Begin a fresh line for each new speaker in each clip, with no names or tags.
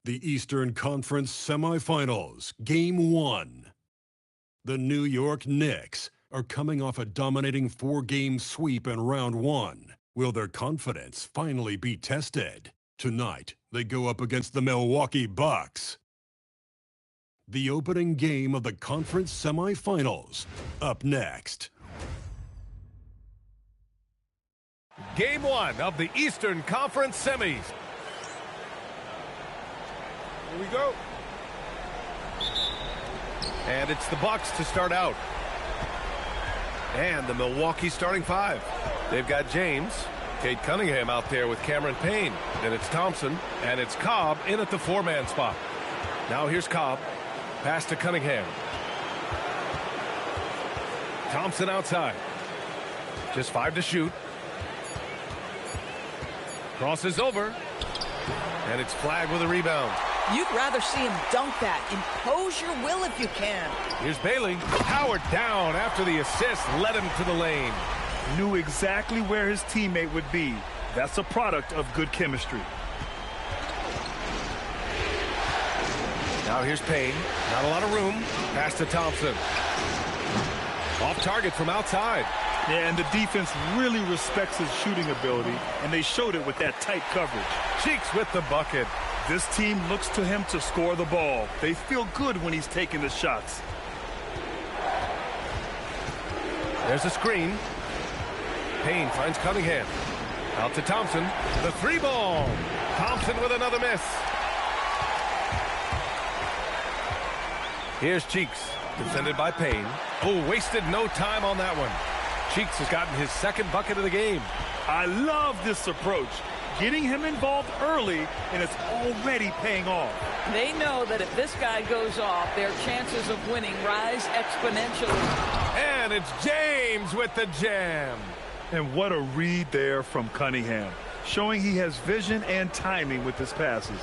the Eastern Conference Semifinals, Game 1. The New York Knicks are coming off a dominating 4-game sweep in Round 1. Will their confidence finally be tested? Tonight, they go up against the Milwaukee Bucks. The opening game of the conference semifinals, up next.
Game 1 of the Eastern Conference semis. Here we go. And it's the Bucks to start out. And the Milwaukee starting five. They've got James, Cade Cunningham out there with Cameron Payne. Then it's Thompson, and it's Cobb in at the four-man spot. Now here's Cobb. Pass to Cunningham. Thompson outside. Just 5 to shoot. Crosses over. And it's flagged with a rebound.
You'd rather see him dunk that. Impose your will if you can.
Here's Bailey. Powered down after the assist led him to the lane.
Knew exactly where his teammate would be. That's a product of good chemistry.
Now here's Payne. Not a lot of room. Pass to Thompson. Off target from outside.
Yeah, and the defense really respects his shooting ability, and they showed it with that tight coverage.
Cheeks with the bucket.
This team looks to him to score the ball. They feel good when he's taking the shots.
There's a screen. Payne finds Cunningham. Out to Thompson. The three ball. Thompson with another miss. Here's Cheeks. Defended by Payne. Oh, wasted no time on that one. Cheeks has gotten his second bucket of the game.
I love this approach. Getting him involved early, and it's already paying off.
They know that if this guy goes off, their chances of winning rise exponentially.
And it's James with the jam.
And what a read there from Cunningham, showing he has vision and timing with his passes.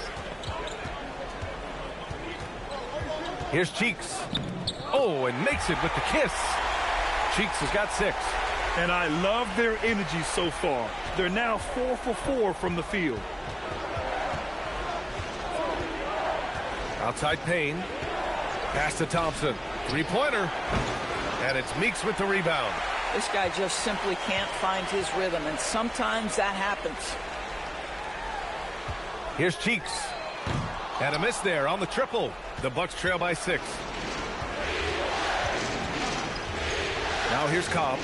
Here's Cheeks. Oh, and makes it with the kiss. Cheeks has got 6.
And I love their energy so far. They're now 4 for 4 from the field.
Outside Payne. Pass to Thompson. Three-pointer. And it's Meeks with the rebound.
This guy just simply can't find his rhythm, and sometimes that happens.
Here's Cheeks. And a miss there on the triple. The Bucks trail by 6. Now here's Cobb.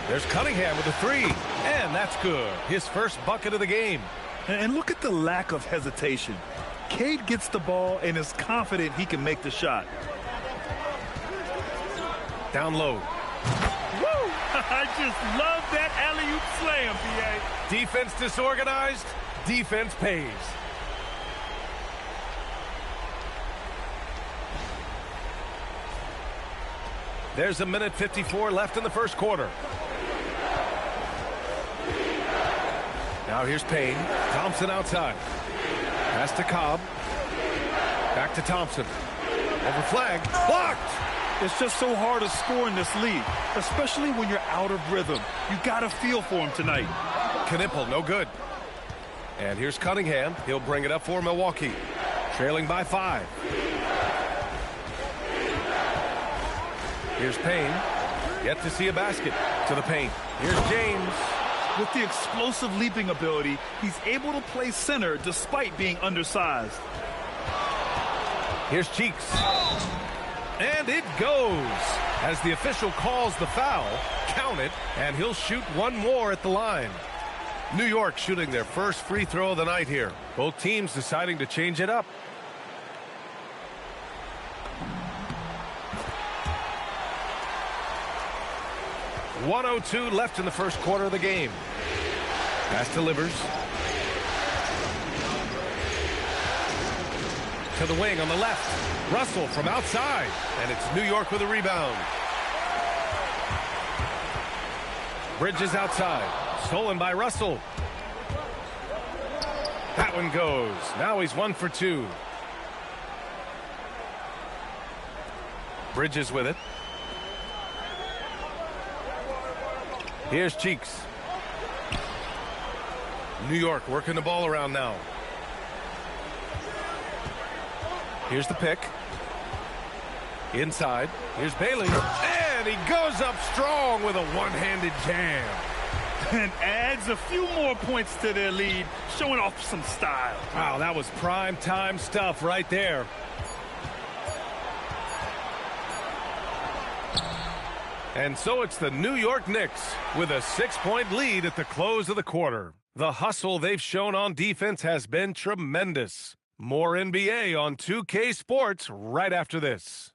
There's Cunningham with a 3. And that's good. His first bucket of the game.
And look at the lack of hesitation. Cade gets the ball and is confident he can make the shot.
Down low.
Woo! I just love that alley-oop slam, B.A.
Defense disorganized. Defense pays. There's a minute 54 left in the first quarter. Now here's Payne. Thompson outside. Pass to Cobb. Back to Thompson. Over flag. Blocked!
It's just so hard to score in this league, especially when you're out of rhythm. You got a feel for him tonight.
Knipple, no good. And here's Cunningham. He'll bring it up for Milwaukee. Trailing by 5. Here's Payne. Yet to see a basket. To the paint. Here's James.
With the explosive leaping ability, he's able to play center despite being undersized.
Here's Cheeks. And it goes. As the official calls the foul, count it, and he'll shoot one more at the line. New York shooting their first free throw of the night here. Both teams deciding to change it up. .102 left in the first quarter of the game. Pass delivers. To the wing on the left. Russell from outside. And it's New York with a rebound. Bridges outside. Stolen by Russell. That one goes. Now he's 1 for 2. Bridges with it. Here's Cheeks. New York working the ball around now. Here's the pick. Inside. Here's Bailey. And he goes up strong with a one-handed jam.
And adds a few more points to their lead, showing off some style.
Wow, that was prime time stuff right there. And so it's the New York Knicks with a 6-point lead at the close of the quarter. The hustle they've shown on defense has been tremendous. More NBA on 2K Sports right after this.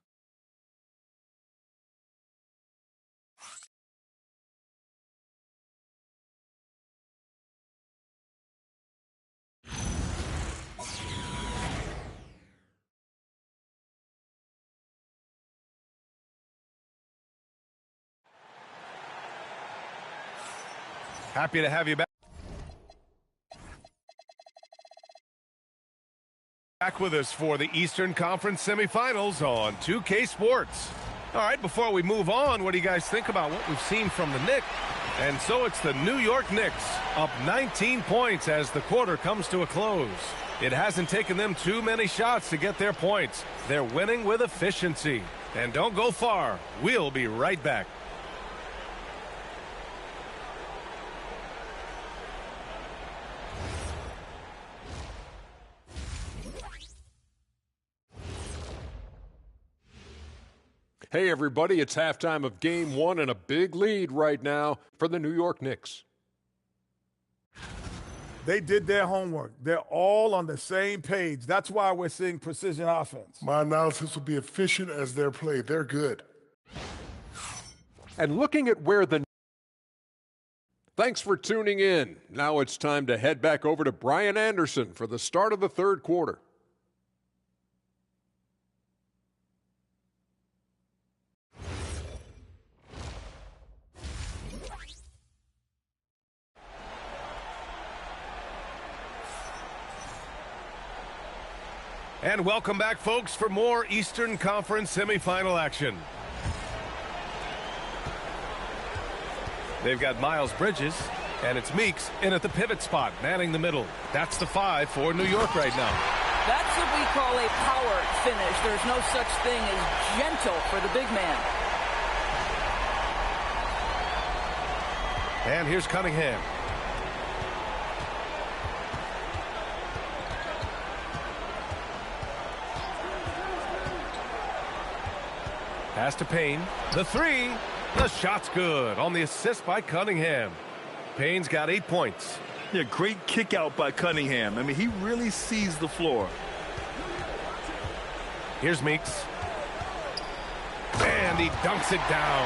Happy to have you back with us for the Eastern Conference semifinals on 2K Sports. All right, before we move on, what do you guys think about what we've seen from the Knicks? And so it's the New York Knicks up 19 points as the quarter comes to a close. It hasn't taken them too many shots to get their points. They're winning with efficiency. And don't go far. We'll be right back.
Hey, everybody, it's halftime of Game 1 and a big lead right now for the New York Knicks.
They did their homework. They're all on the same page. That's why we're seeing precision offense.
My analysis will be efficient as their play. They're good.
And looking at where the... Thanks for tuning in. Now it's time to head back over to Brian Anderson for the start of the third quarter.
And welcome back, folks, for more Eastern Conference semifinal action. They've got Miles Bridges, and it's Meeks in at the pivot spot, manning the middle. That's the 5 for New York right now.
That's what we call a power finish. There's no such thing as gentle for the big man.
And here's Cunningham. Pass to Payne. The 3. The shot's good on the assist by Cunningham. Payne's got 8 points.
Yeah, great kick out by Cunningham. I mean, he really sees the floor.
Here's Meeks. And he dunks it down.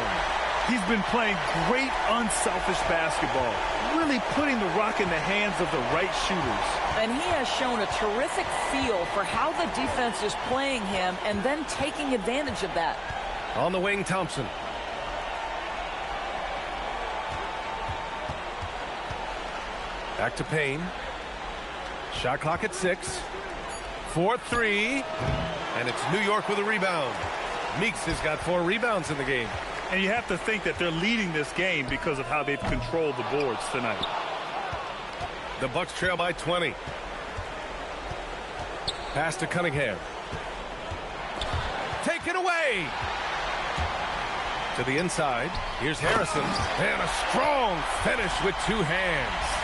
He's been playing great unselfish basketball, really putting the rock in the hands of the right shooters.
And he has shown a terrific feel for how the defense is playing him and then taking advantage of that.
On the wing, Thompson. Back to Payne. Shot clock at 6. 4-3. And it's New York with a rebound. Meeks has got 4 rebounds in the game.
And you have to think that they're leading this game because of how they've controlled the boards tonight.
The Bucks trail by 20. Pass to Cunningham. Taken away. To the inside. Here's Harrison. And a strong finish with 2 hands.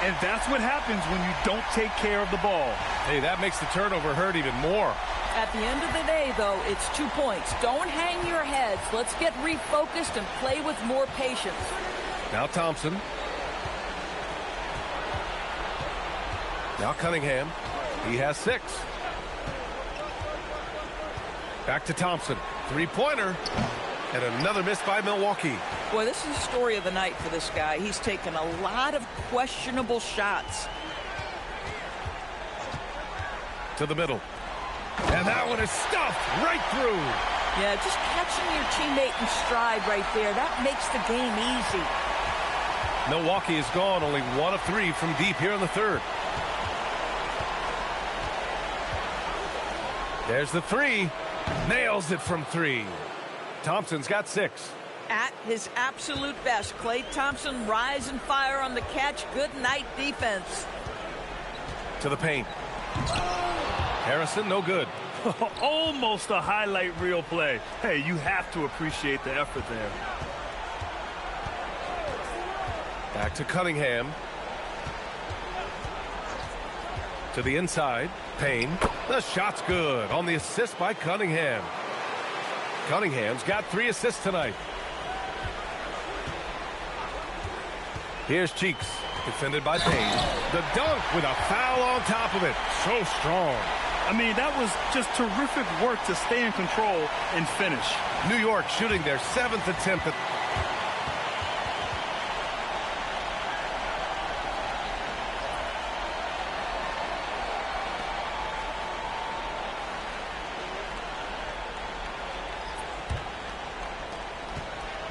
And that's what happens when you don't take care of the ball.
Hey, that makes the turnover hurt even more.
At the end of the day, though, it's 2 points. Don't hang your heads. Let's get refocused and play with more patience.
Now Thompson. Now Cunningham. He has 6. Back to Thompson. 3-pointer. And another miss by Milwaukee.
Boy, this is the story of the night for this guy. He's taken a lot of questionable shots.
To the middle. And that one is stuffed right through.
Yeah, just catching your teammate in stride right there. That makes the game easy.
Milwaukee is gone. Only 1 of 3 from deep here in the third. There's the 3. Nails it from 3. Thompson's got 6.
At his absolute best, Klay Thompson rise and fire on the catch. Good night defense.
To the paint. Harrison, no good.
Almost a highlight reel play. Hey, you have to appreciate the effort there.
Back to Cunningham. To the inside. Payne. The shot's good on the assist by Cunningham. Cunningham's got 3 assists tonight. Here's Cheeks. Defended by Payne. The dunk with a foul on top of it. So strong.
I mean, that was just terrific work to stay in control and finish.
New York shooting their 7th attempt at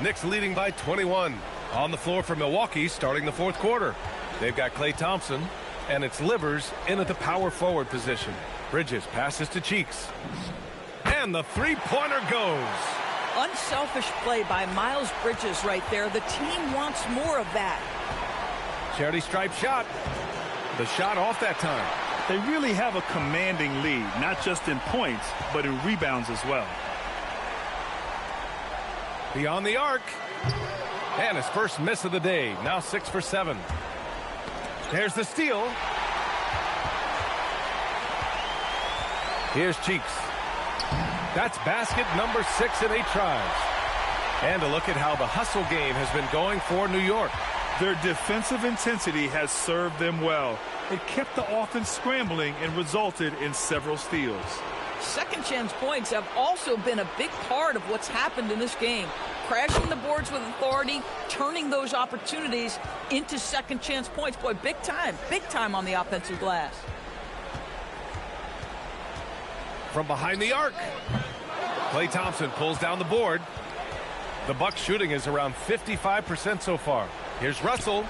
Knicks leading by 21. On the floor for Milwaukee starting the 4th quarter. They've got Klay Thompson, and it's Livers in at the power forward position. Bridges passes to Cheeks. And the three-pointer goes.
Unselfish play by Miles Bridges right there. The team wants more of that.
Charity stripe shot. The shot off that time.
They really have a commanding lead, not just in points, but in rebounds as well.
Beyond the arc. And his first miss of the day. Now 6 for 7. There's the steal. Here's Cheeks. That's basket number 6 in 8 tries. And a look at how the hustle game has been going for New York.
Their defensive intensity has served them well. It kept the offense scrambling and resulted in several steals.
Second chance points have also been a big part of what's happened in this game. Crashing the boards with authority, turning those opportunities into second chance points. Boy, big time on the offensive glass.
From behind the arc. Klay Thompson pulls down the board. The Bucks shooting is around 55% so far. Here's Russell.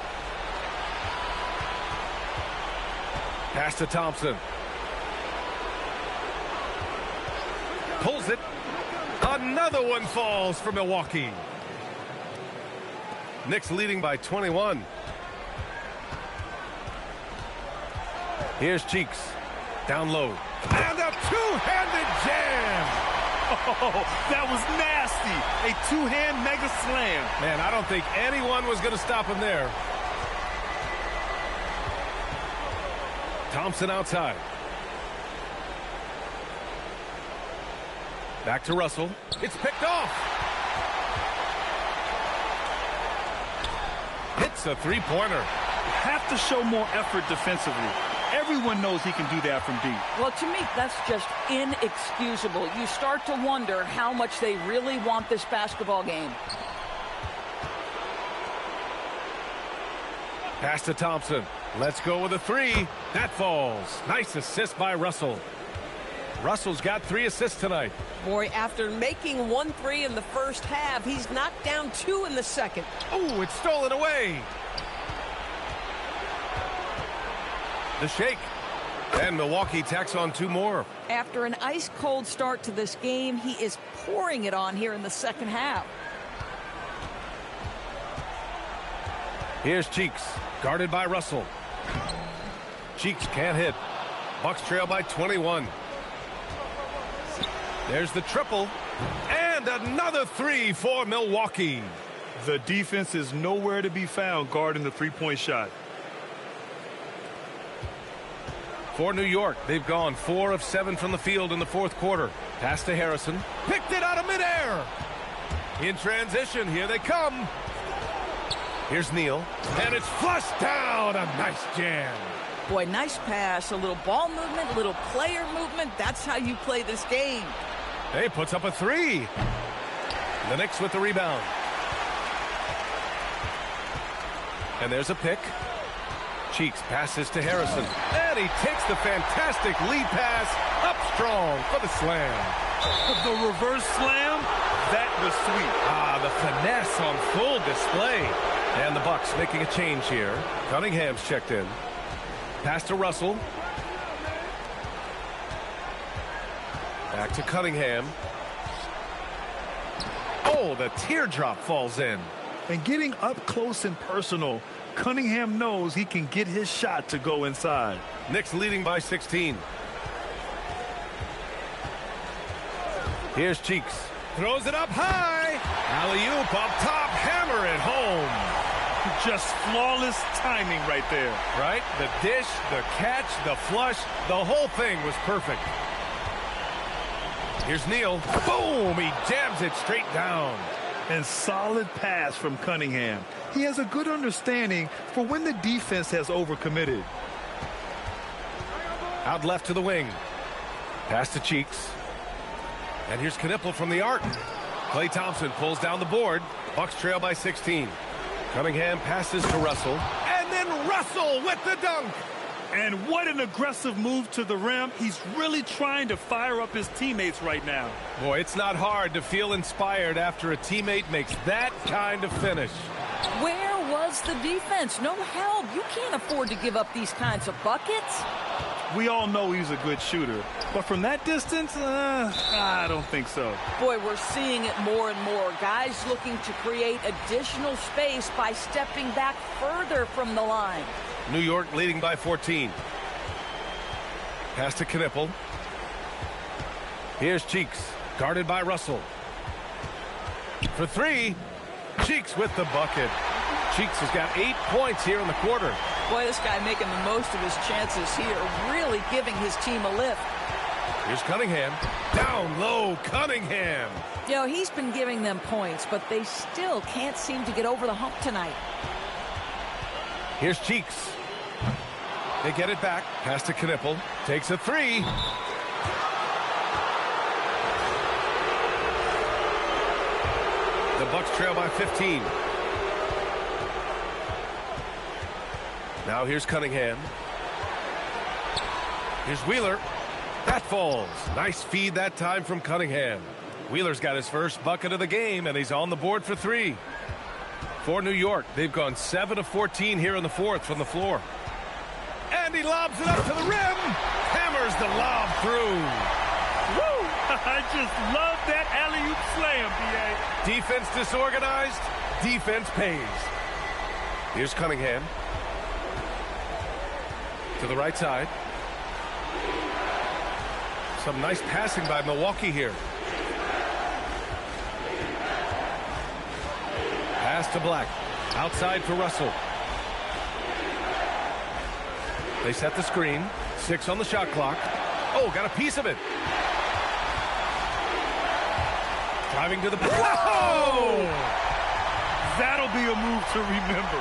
Pass to Thompson. Pulls it. Another one falls for Milwaukee. Knicks leading by 21. Here's Cheeks. Down low. And a two-handed jam.
Oh, that was nasty. A two-hand mega slam.
Man, I don't think anyone was going to stop him there. Thompson outside. Back to Russell. It's picked off. Hits a three-pointer.
Have to show more effort defensively. Everyone knows he can do that from deep.
Well, to me, that's just inexcusable. You start to wonder how much they really want this basketball game.
Pass to Thompson. Let's go with a three. That falls. Nice assist by Russell. Russell's got 3 assists tonight.
Boy, after making 1 3 in the first half, he's knocked down 2 in the second.
Oh, it's stolen away. The shake. And Milwaukee tacks on 2 more.
After an ice-cold start to this game, he is pouring it on here in the second half.
Here's Cheeks, guarded by Russell. Cheeks can't hit. Bucks trail by 21. There's the triple. And another 3 for Milwaukee.
The defense is nowhere to be found guarding the three-point shot.
For New York, they've gone 4 of 7 from the field in the 4th quarter. Pass to Harrison. Picked it out of midair. In transition, here they come. Here's Neal. And it's flushed down. A nice jam.
Boy, nice pass. A little ball movement, a little player movement. That's how you play this game.
Hey, puts up a 3. The Knicks with the rebound. And there's a pick. Cheeks passes to Harrison. And he takes the fantastic lead pass up strong for the slam.
The reverse slam, that was sweet.
Ah, the finesse on full display. And the Bucks making a change here. Cunningham's checked in. Pass to Russell. Back to Cunningham. Oh, the teardrop falls in.
And getting up close and personal, Cunningham knows he can get his shot to go inside.
Knicks leading by 16. Here's Cheeks. Throws it up high. Alley-oop up top. Hammer it home.
Just flawless timing right there.
Right? The dish, the catch, the flush. The whole thing was perfect. Here's Neal. Boom! He jams it straight down.
And solid pass from Cunningham. He has a good understanding for when the defense has overcommitted.
Out left to the wing. Pass to Cheeks. And here's Knipple from the arc. Klay Thompson pulls down the board. Bucks trail by 16. Cunningham passes to Russell. And then Russell with the dunk.
And what an aggressive move to the rim. He's really trying to fire up his teammates right now.
Boy, it's not hard to feel inspired after a teammate makes that kind of finish.
Where was the defense? No help. You can't afford to give up these kinds of buckets.
We all know he's a good shooter, but from that distance, I don't think so.
Boy, we're seeing it more and more. Guys looking to create additional space by stepping back further from the line.
New York leading by 14. Pass to Knipple. Here's Cheeks, guarded by Russell. For three, Cheeks with the bucket. Cheeks has got 8 points here in the quarter.
Boy, this guy making the most of his chances here, really giving his team a lift.
Here's Cunningham. Down low, Cunningham.
You know, he's been giving them points, but they still can't seem to get over the hump tonight.
Here's Cheeks. They get it back. Pass to Knipple. Takes a three. The Bucks trail by 15. Now here's Cunningham. Here's Wheeler. That falls. Nice feed that time from Cunningham. Wheeler's got his first bucket of the game, and he's on the board for three. For New York, they've gone 7 of 14 here in the fourth from the floor. And he lobs it up to the rim. Hammers the lob through.
Woo! I just love that alley-oop slam, B.A.
Defense disorganized. Defense pays. Here's Cunningham. To the right side. Some nice passing by Milwaukee here. Pass to Black. Outside for Russell. They set the screen. 6 on the shot clock. Oh, got a piece of it. Driving to the... Whoa!
That'll be a move to remember.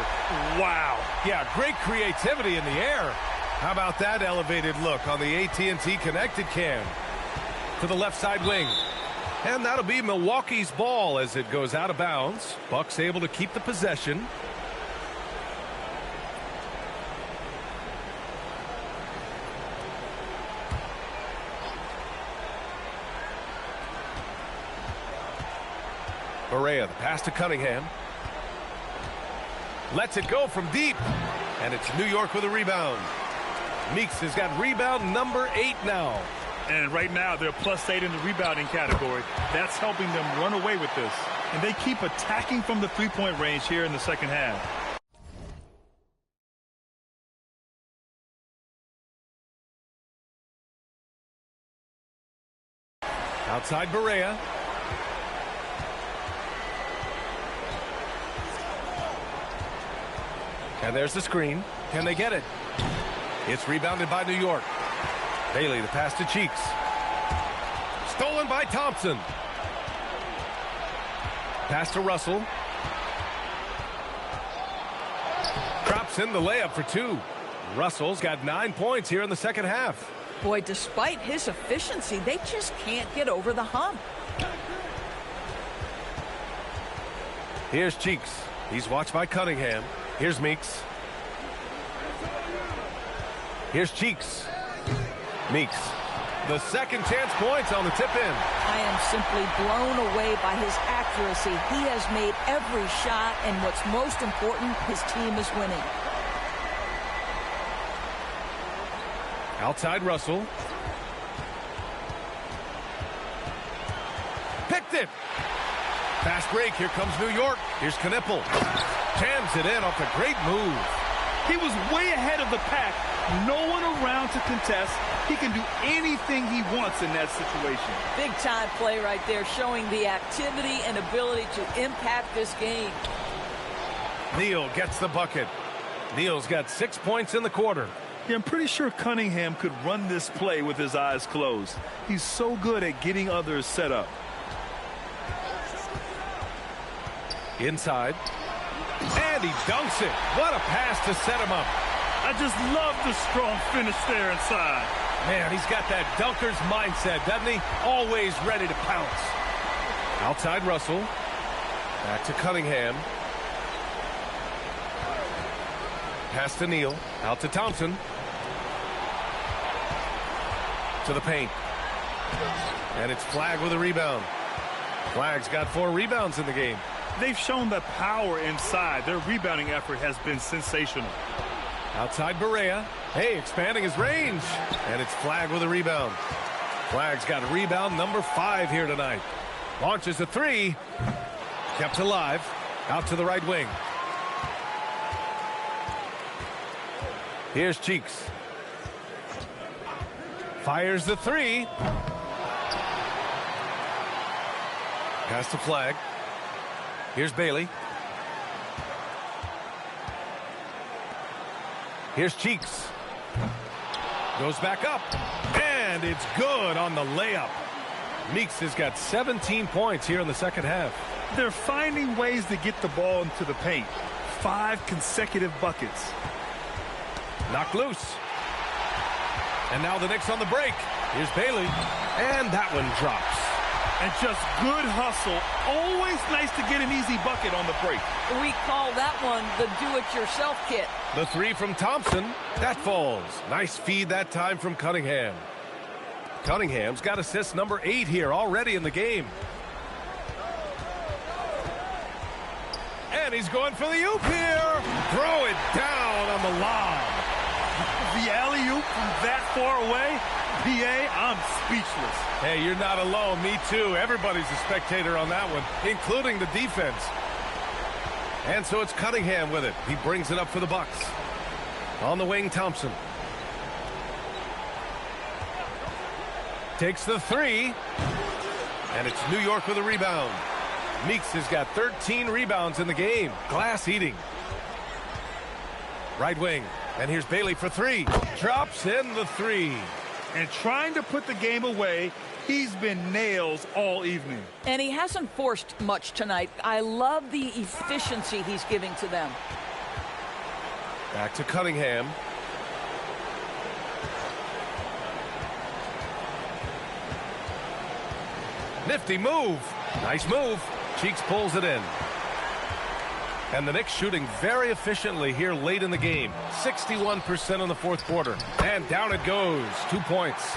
Wow.
Yeah, great creativity in the air. How about that elevated look on the AT&T connected cam? To the left side wing. And that'll be Milwaukee's ball as it goes out of bounds. Bucks able to keep the possession. Barea, the pass to Cunningham. Lets it go from deep. And it's New York with a rebound. Meeks has got rebound number 8 now.
And right now, they're +8 in the rebounding category. That's helping them run away with this. And they keep attacking from the three-point range here in the second half.
Outside Barea. And there's the screen. Can they get it? It's rebounded by New York. Bailey, the pass to Cheeks. Stolen by Thompson. Pass to Russell. Drops in the layup for 2. Russell's got 9 points here in the second half.
Boy, despite his efficiency, they just can't get over the hump.
Here's Cheeks. He's watched by Cunningham. Here's Meeks. Here's Cheeks. Meeks. The second chance points on the tip in.
I am simply blown away by his accuracy. He has made every shot, and what's most important, his team is winning.
Outside Russell. Picked it. Fast break. Here comes New York. Here's Knipple. Jams it in off a great move.
He was way ahead of the pack, No one around to contest. He can do anything he wants in that situation.
Big time play right there, showing the activity and ability to impact this game.
Neal gets the bucket. Neal's got 6 points in the quarter.
Yeah, I'm pretty sure Cunningham could run this play with his eyes closed. He's so good at getting others set up.
Inside. And he dunks it. What a pass to set him up.
I just love the strong finish there inside.
Man, he's got that dunker's mindset, doesn't he? Always ready to pounce. Outside Russell. Back to Cunningham. Pass to Neal. Out to Thompson. To the paint. And it's Flagg with a rebound. Flagg's got 4 rebounds in the game.
They've shown the power inside. Their rebounding effort has been sensational.
Outside Barea. Hey, expanding his range. And it's Flagg with a rebound. Flagg's got rebound number 5 here tonight. Launches a 3. Kept alive. Out to the right wing. Here's Cheeks. Fires the 3. Pass to Flagg. Here's Bailey. Here's Cheeks. Goes back up. And it's good on the layup. Meeks has got 17 points here in the second half.
They're finding ways to get the ball into the paint. 5 consecutive buckets.
Knocked loose. And now the Knicks on the break. Here's Bailey. And that one drops.
And just good hustle. Always nice to get an easy bucket on the break.
We call that one the do-it-yourself kit.
The 3 from Thompson. That falls. Nice feed that time from Cunningham. Cunningham's got assist number 8 here already in the game. And he's going for the oop here. Throw it down on the lob.
The alley-oop from that far away. PA, I'm speechless.
Hey, you're not alone. Me too. Everybody's a spectator on that one, including the defense. And so it's Cunningham with it. He brings it up for the Bucks. On the wing, Thompson. Takes the 3. And it's New York with a rebound. Meeks has got 13 rebounds in the game. Glass eating. Right wing. And here's Bailey for 3. Drops in the 3.
And trying to put the game away, he's been nails all evening.
And he hasn't forced much tonight. I love the efficiency he's giving to them.
Back to Cunningham. Nifty move. Nice move. Cheeks pulls it in. And the Knicks shooting very efficiently here late in the game. 61% in the fourth quarter. And down it goes. 2 points.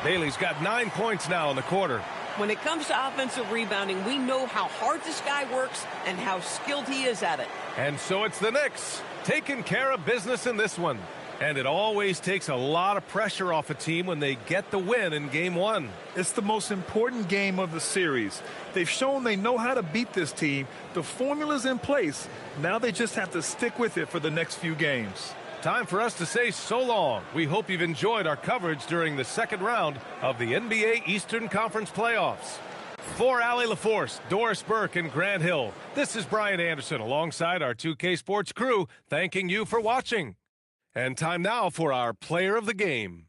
Bailey's got 9 points now in the quarter.
When it comes to offensive rebounding, we know how hard this guy works and how skilled he is at it.
And so it's the Knicks taking care of business in this one. And it always takes a lot of pressure off a team when they get the win in Game 1.
It's the most important game of the series. They've shown they know how to beat this team. The formula's in place. Now they just have to stick with it for the next few games.
Time for us to say so long. We hope you've enjoyed our coverage during the second round of the NBA Eastern Conference Playoffs. For Allie LaForce, Doris Burke, and Grant Hill, this is Brian Anderson alongside our 2K Sports crew, thanking you for watching. And time now for our player of the game.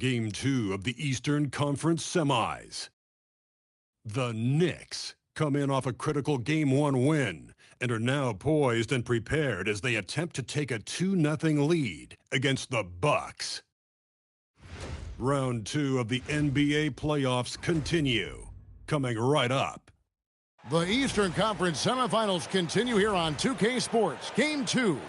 Game 2 of the Eastern Conference Semis. The Knicks come in off a critical Game 1 win and are now poised and prepared as they attempt to take a 2-0 lead against the Bucks. Round 2 of the NBA playoffs continue, coming right up.
The Eastern Conference semifinals continue here on 2K Sports, Game 2.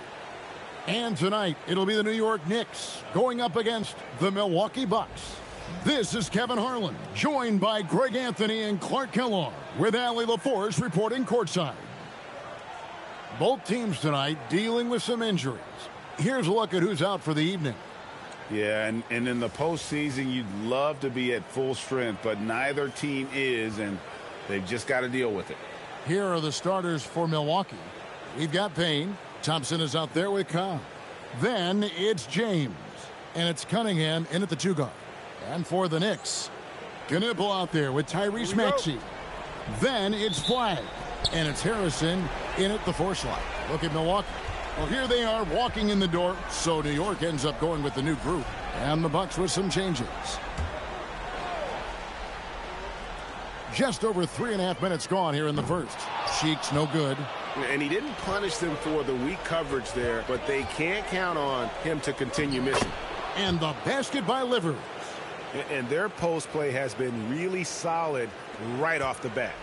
And tonight, it'll be the New York Knicks going up against the Milwaukee Bucks. This is Kevin Harlan, joined by Greg Anthony and Clark Kellogg, with Allie LaForce reporting courtside. Both teams tonight dealing with some injuries. Here's a look at who's out for the evening.
Yeah, and in the postseason, you'd love to be at full strength, but neither team is, and they've just got to deal with it.
Here are the starters for Milwaukee. We've got Payne. Thompson is out there with Cobb. Then it's James. And it's Cunningham in at the 2 guard. And for the Knicks, Knipple out there with Tyrese Maxey. Then it's Flagg. And it's Harrison in at the 4 slot. Look at Milwaukee. Well, here they are walking in the door. So New York ends up going with the new group. And the Bucks with some changes. Just over 3.5 minutes gone here in the first. Cheeks no good.
And he didn't punish them for the weak coverage there, but they can't count on him to continue missing.
And the basket by Livers.
And their post play has been really solid right off the bat.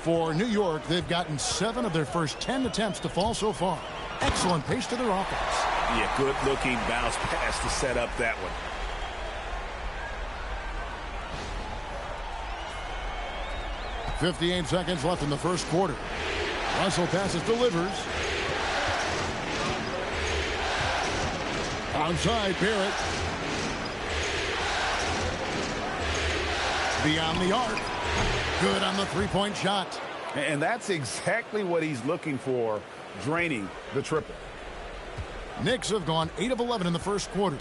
For New York, they've gotten 7 of their first 10 attempts to fall so far. Excellent pace to their offense.
Yeah, good-looking bounce pass to set up that one.
.58 seconds left in the first quarter. Russell passes to Livers. Outside, Barrett. Beyond the arc. Good on the 3-point shot.
And that's exactly what he's looking for, draining the triple.
Knicks have gone 8 of 11 in the first quarter.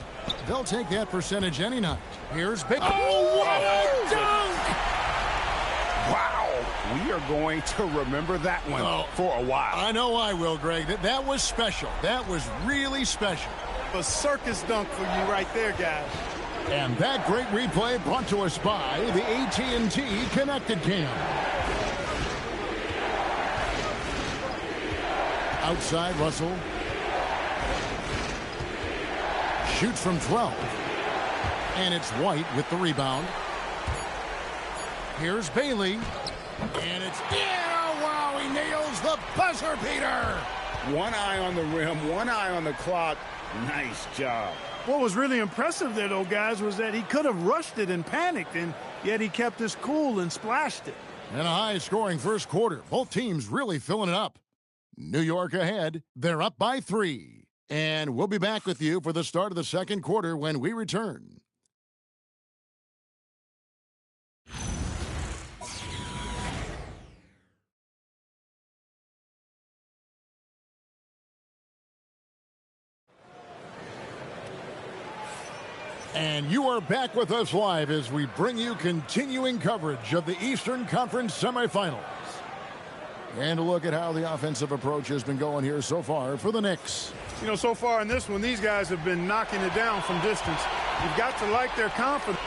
They'll take that percentage any night. Here's Big.
Oh, what a dunk! Wow. We are going to remember that one for a while.
I know I will, Greg. That was special. That was really special.
A circus dunk for you right there, guys.
And that great replay brought to us by the AT&T Connected Cam. Outside, Russell. Shoots from 12. And it's White with the rebound. Here's Bailey. And it's wow, he nails the buzzer beater.
One eye on the rim, one eye on the clock. Nice job.
What was really impressive there, though, guys, was that he could have rushed it and panicked, and yet he kept his cool and splashed it.
And a high-scoring first quarter. Both teams really filling it up. New York ahead. They're up by 3. And we'll be back with you for the start of the second quarter when we return. And you are back with us live as we bring you continuing coverage of the Eastern Conference semifinals. And a look at how the offensive approach has been going here so far for the Knicks.
You know, so far in this one, these guys have been knocking it down from distance. You've got to like their confidence.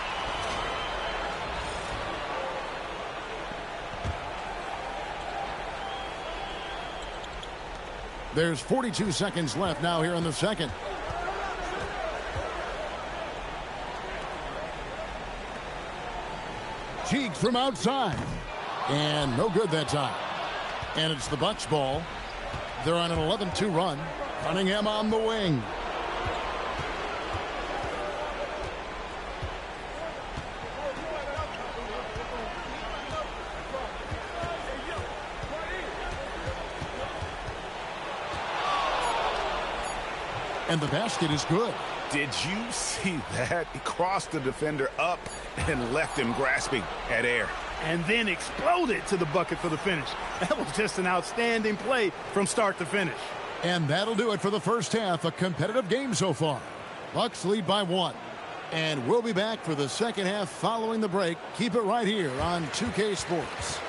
There's 42 seconds left now here in the second. Cheeks from outside. And no good that time. And it's the Bucks ball. They're on an 11-2 run. Cunningham on the wing. And the basket is good.
Did you see that? He crossed the defender up and left him grasping at air.
And then exploded to the bucket for the finish. That was just an outstanding play from start to finish.
And that'll do it for the first half. A competitive game so far. Bucks lead by 1. And we'll be back for the second half following the break. Keep it right here on 2K Sports.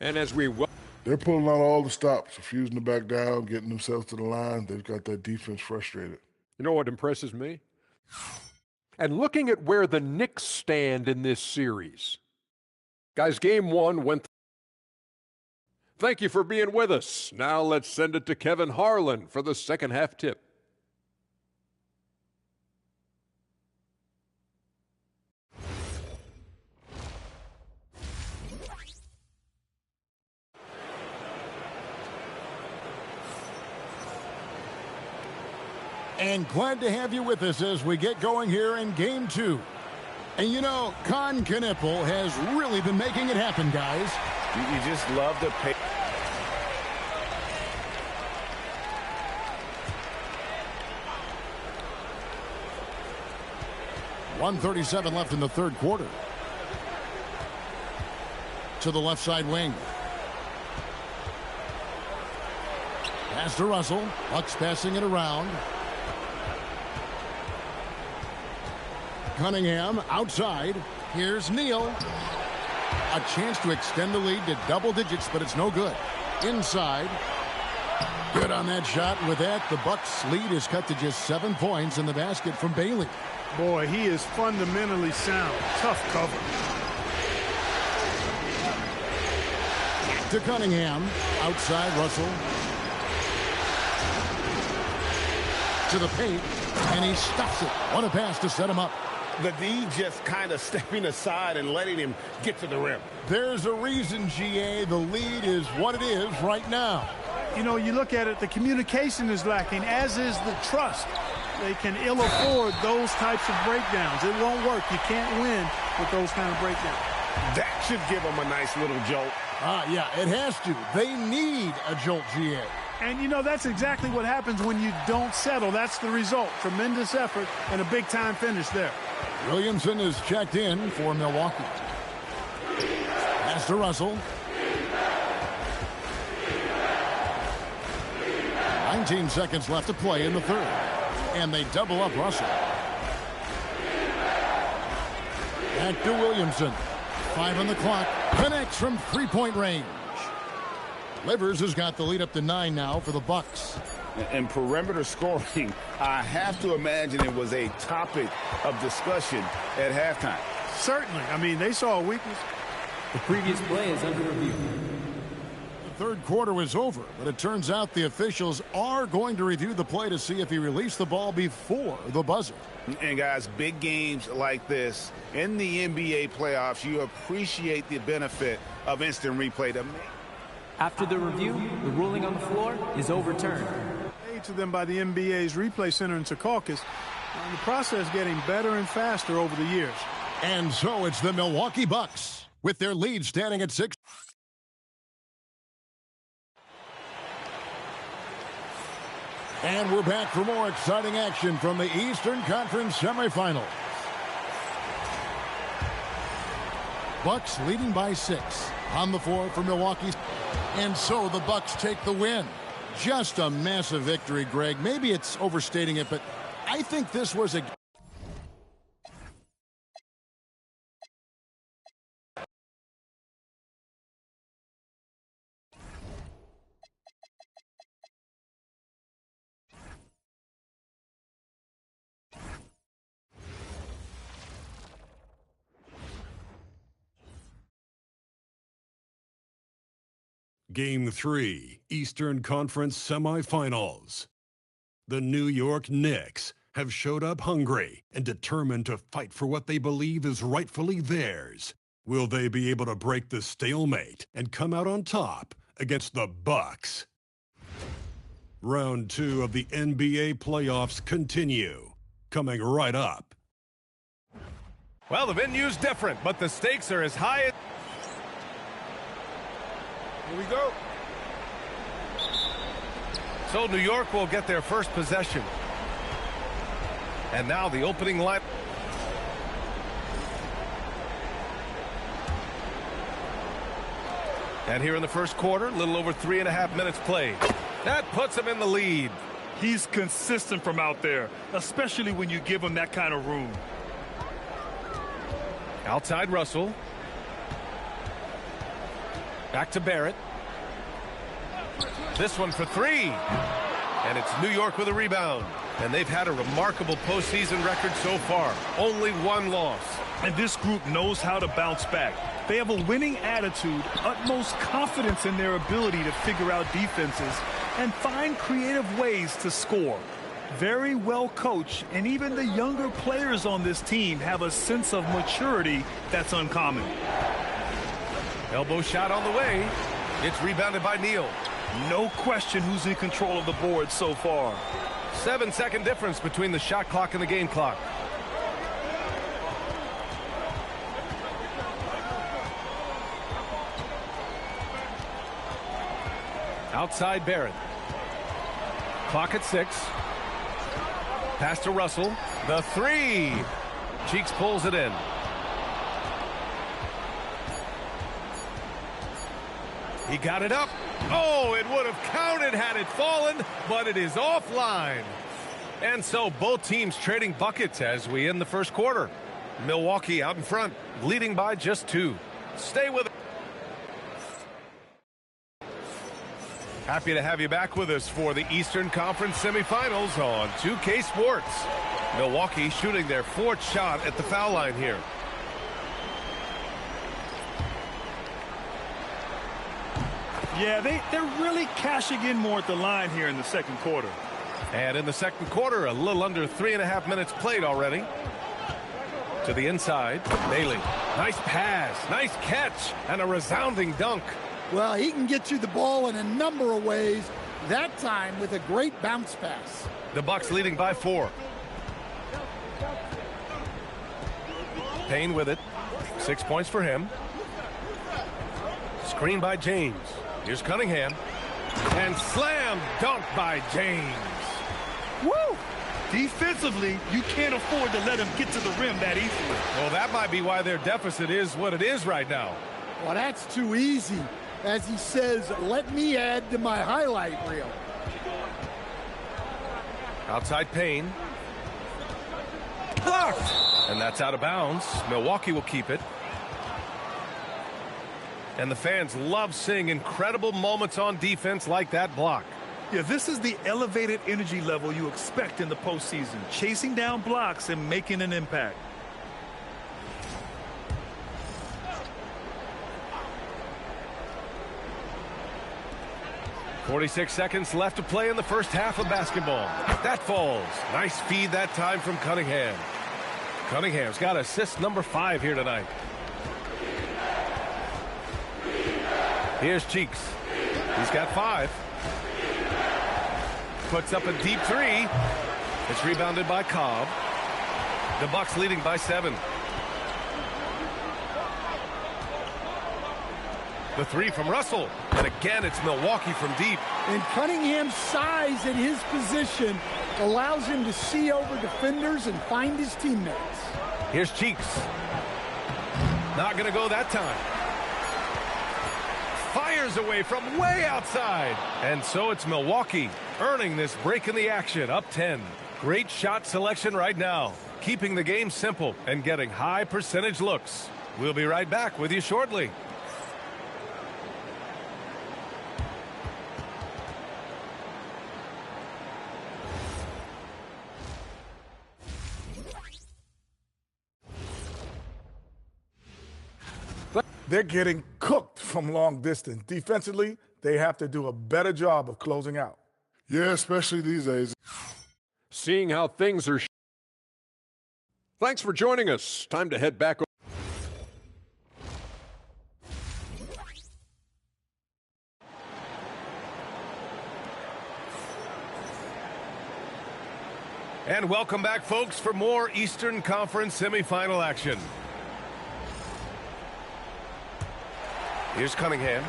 And as we
They're pulling out all the stops, refusing to back down, getting themselves to the line. They've got that defense frustrated.
You know what impresses me? And looking at where the Knicks stand in this series. Guys, game one went. Thank you for being with us. Now let's send it to Kevin Harlan for the second half tip.
And glad to have you with us as we get going here in game two. And you know, Con Knipple has really been making it happen, guys.
You just love to pay.
.137 left in the third quarter. To the left side wing. Pass to Russell. Bucks passing it around. Cunningham outside. Here's Neal. A chance to extend the lead to double digits, but it's no good. Inside. Good on that shot. With that, the Bucks' lead is cut to just 7 points in the basket from Bailey.
Boy, he is fundamentally sound. Tough cover.
To Cunningham. Outside, Russell. To the paint. And he stuffs it. What a pass to set him up.
The D just kind of stepping aside and letting him get to the rim.
There's a reason, GA, the lead is what it is right now.
You know, you look at it, the communication is lacking, as is the trust. They can ill afford those types of breakdowns. It won't work. You can't win with those kind of breakdowns.
That should give them a nice little jolt.
Yeah, it has to. They need a jolt, GA.
And, you know, that's exactly what happens when you don't settle. That's the result. Tremendous effort and a big-time finish there.
Williamson is checked in for Milwaukee. Pass to Russell. 19 seconds left to play in the third. And they double up Russell. Back to Williamson. 5 on the clock. Connects from three-point range. Livers has got the lead up to 9 now for the Bucks.
And perimeter scoring, I have to imagine it was a topic of discussion at halftime.
Certainly. I mean, they saw a weakness.
The previous play is under review.
The third quarter was over, but it turns out the officials are going to review the play to see if he released the ball before the buzzer.
And guys, big games like this in the NBA playoffs, you appreciate the benefit of instant replay to make.
After the review, the ruling on the floor is overturned.
Paid to them by the NBA's Replay Center in Secaucus. And the process getting better and faster over the years.
And so it's the Milwaukee Bucks with their lead standing at 6. And we're back for more exciting action from the Eastern Conference semifinals. Bucks leading by 6 on the floor for Milwaukee. And so the Bucks take the win. Just a massive victory, Greg. Maybe it's overstating it, but I think this was a...
Game 3, Eastern Conference Semifinals. The New York Knicks have showed up hungry and determined to fight for what they believe is rightfully theirs. Will they be able to break the stalemate and come out on top against the Bucks? Round 2 of the NBA playoffs continue, coming right up.
Well, the venue's different, but the stakes are as high as...
Here we go.
So New York will get their first possession. And now the opening line. And here in the first quarter, a little over 3.5 minutes played. That puts him in the lead.
He's consistent from out there, especially when you give him that kind of room.
Outside Russell. Back to Barrett. This one for three. And it's New York with a rebound. And they've had a remarkable postseason record so far. Only one loss.
And this group knows how to bounce back. They have a winning attitude, utmost confidence in their ability to figure out defenses and find creative ways to score. Very well coached, and even the younger players on this team have a sense of maturity that's uncommon.
Elbow shot on the way. It's rebounded by Neal.
No question who's in control of the board so far.
7-second difference between the shot clock and the game clock. Outside Barrett. Clock at 6. Pass to Russell. The three. Cheeks pulls it in. He got it up. Oh, it would have counted had it fallen, but it is offline. And so both teams trading buckets as we end the first quarter. Milwaukee out in front, leading by just 2. Stay with it. Happy to have you back with us for the Eastern Conference semifinals on 2K Sports. Milwaukee shooting their 4th shot at the foul line here.
Yeah, they're really cashing in more at the line here in the second quarter.
And in the second quarter, a little under 3.5 minutes played already. To the inside, Bailey. Nice pass, nice catch, and a resounding dunk.
Well, he can get you the ball in a number of ways, that time with a great bounce pass.
The Bucks leading by 4. Payne with it. 6 points for him. Screen by James. Here's Cunningham. And slam dunk by James.
Woo! Defensively, you can't afford to let him get to the rim that easily.
Well, that might be why their deficit is what it is right now.
Well, that's too easy. As he says, let me add to my highlight reel.
Outside Payne. Blocked! And that's out of bounds. Milwaukee will keep it. And the fans love seeing incredible moments on defense like that block.
Yeah, this is the elevated energy level you expect in the postseason. Chasing down blocks and making an impact.
.46 seconds left to play in the first half of basketball. That falls. Nice feed that time from Cunningham. Cunningham's got assist number 5 here tonight. Here's Cheeks. He's got 5. Puts up a deep 3. It's rebounded by Cobb. The Bucks leading by 7. The 3 from Russell. And again, it's Milwaukee from deep.
And Cunningham's size at his position allows him to see over defenders and find his teammates.
Here's Cheeks. Not going to go that time. Fires away from way outside. And so it's Milwaukee earning this break in the action, up 10. Great shot selection right now, keeping the game simple and getting high percentage looks. We'll be right back with you shortly.
They're getting cooked from long distance. Defensively, they have to do a better job of closing out.
Yeah, especially these days.
Seeing how things are. Thanks for joining us. Time to head back.
And welcome back, folks, for more Eastern Conference semifinal action. Here's Cunningham.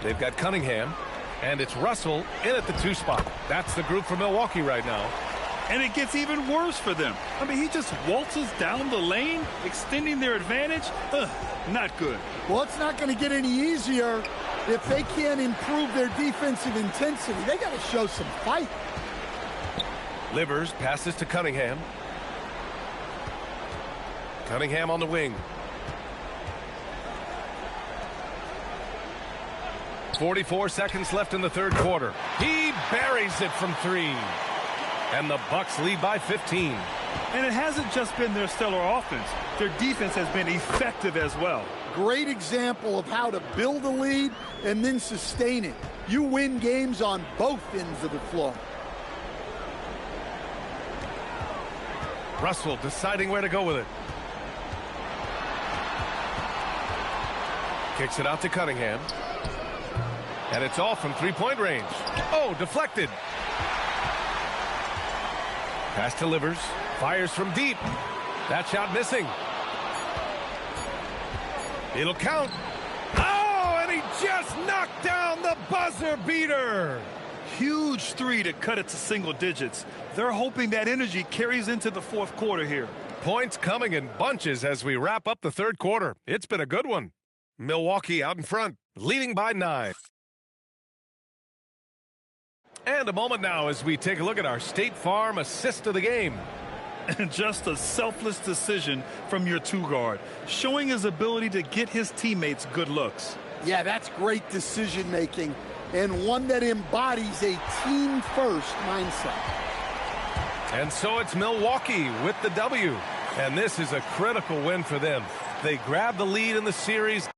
They've got Cunningham, and it's Russell in at the 2 spot. That's the group for Milwaukee right now.
And it gets even worse for them. I mean, he just waltzes down the lane, extending their advantage. Not good.
Well, it's not going to get any easier if they can't improve their defensive intensity. They got to show some fight.
Livers passes to Cunningham. Cunningham on the wing. 44 seconds left in the third quarter. He buries it from 3. And the Bucks lead by 15.
And it hasn't just been their stellar offense. Their defense has been effective as well.
Great example of how to build a lead and then sustain it. You win games on both ends of the floor.
Russell deciding where to go with it. Kicks it out to Cunningham. And it's off from three-point range. Oh, deflected. Pass to Livers. Fires from deep. That shot missing. It'll count. Oh, and he just knocked down the buzzer beater.
Huge 3 to cut it to single digits. They're hoping that energy carries into the fourth quarter here.
Points coming in bunches as we wrap up the third quarter. It's been a good one. Milwaukee out in front, leading by 9. And a moment now as we take a look at our State Farm assist of the game.
And just a selfless decision from your 2-guard, showing his ability to get his teammates good looks.
Yeah, that's great decision making and one that embodies a team-first mindset.
And so it's Milwaukee with the W. And this is a critical win for them. They grab the lead in the series.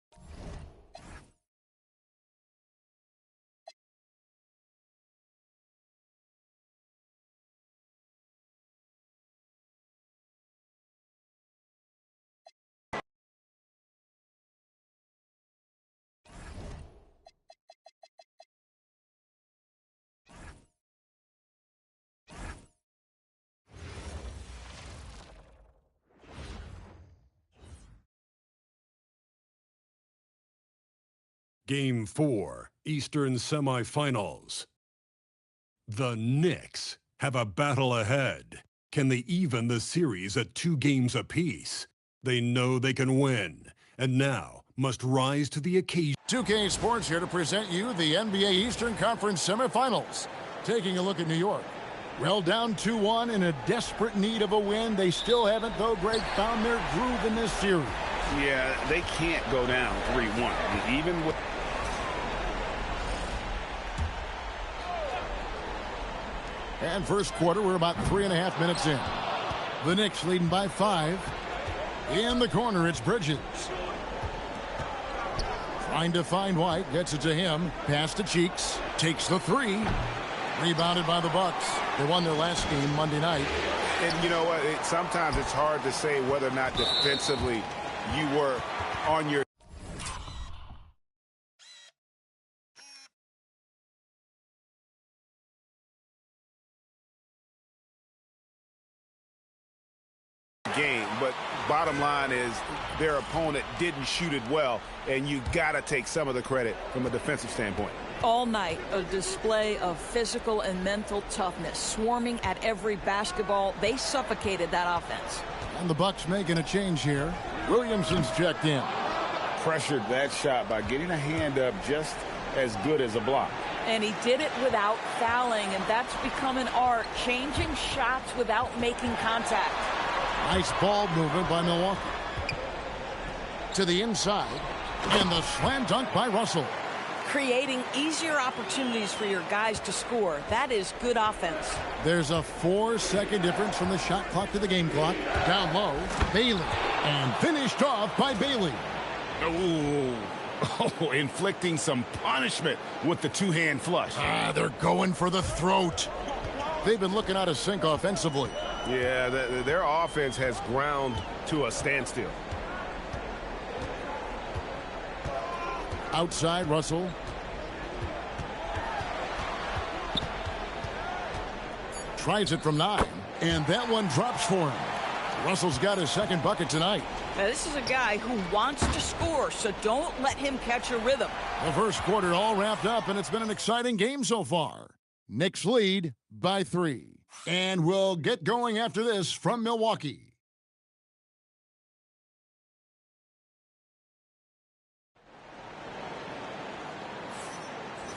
Game 4, Eastern Semifinals. The Knicks have a battle ahead. Can they even the series at 2 games apiece? They know they can win, and now must rise to the occasion.
2K Sports here to present you the NBA Eastern Conference Semifinals. Taking a look at New York. Well, down 2-1 in a desperate need of a win. They still haven't, though, Greg, found their groove in this series.
Yeah, they can't go down 3-1. Even with...
And first quarter, we're about 3.5 minutes in. The Knicks leading by 5. In the corner, it's Bridges. Trying to find White, gets it to him. Pass to Cheeks, takes the 3. Rebounded by the Bucks. They won their last game Monday night.
And you know what? Sometimes it's hard to say whether or not defensively you were on your game, but bottom line is their opponent didn't shoot it well, and you got to take some of the credit from a defensive standpoint.
All night, a display of physical and mental toughness, swarming at every basketball. They suffocated that offense.
And the Bucks making a change here. Williamson's checked in.
Pressured that shot by getting a hand up just as good as a block.
And he did it without fouling, and that's become an art, changing shots without making contact.
Nice ball movement by Milwaukee. To the inside, and the slam dunk by Russell.
Creating easier opportunities for your guys to score. That is good offense.
There's a 4-second difference from the shot clock to the game clock. Down low, Bailey. And finished off by Bailey.
Oh, inflicting some punishment with the two-hand flush.
They're going for the throat. They've been looking out of sync offensively.
Yeah, their offense has ground to a standstill.
Outside, Russell. Tries it from 9, and that one drops for him. Russell's got his second bucket tonight.
Now, this is a guy who wants to score, so don't let him catch a rhythm.
The first quarter all wrapped up, and it's been an exciting game so far. Knicks lead by 3. And we'll get going after this from Milwaukee.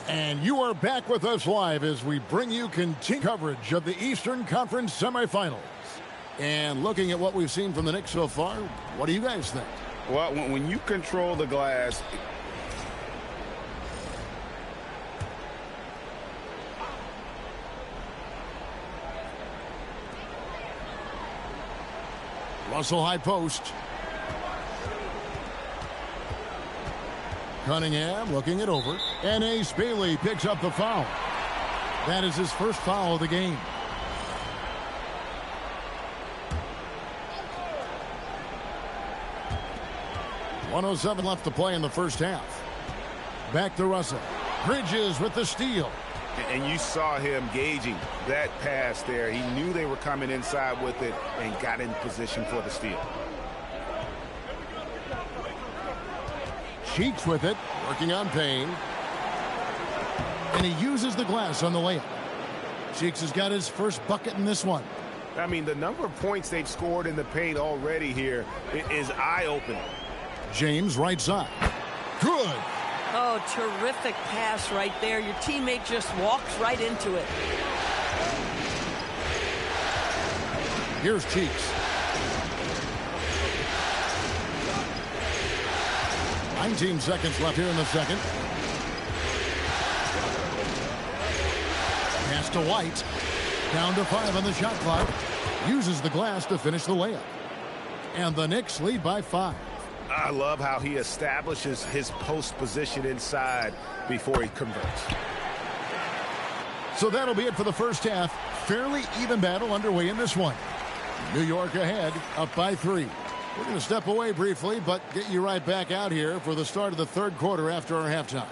And you are back with us live as we bring you continued coverage of the Eastern Conference semifinals. And looking at what we've seen from the Knicks so far, what do you guys think?
Well, when you control the glass,
Russell high post. Cunningham looking it over. And Ace Bailey picks up the foul. That is his first foul of the game. .107 left to play in the first half. Back to Russell. Bridges with the steal.
And you saw him gauging that pass there. He knew they were coming inside with it and got in position for the steal.
Cheeks with it, working on Payne. And he uses the glass on the layup. Cheeks has got his first bucket in this one.
I mean, the number of points they've scored in the paint already here is eye-opening.
James right side. Good.
Oh, terrific pass right there. Your teammate just walks right into it.
Here's Cheeks. 19 seconds left here in the second. Pass to White. Down to 5 on the shot clock. Uses the glass to finish the layup. And the Knicks lead by 5.
I love how he establishes his post position inside before he converts.
So that'll be it for the first half. Fairly even battle underway in this one. New York ahead, up by 3. We're going to step away briefly, but get you right back out here for the start of the third quarter after our halftime.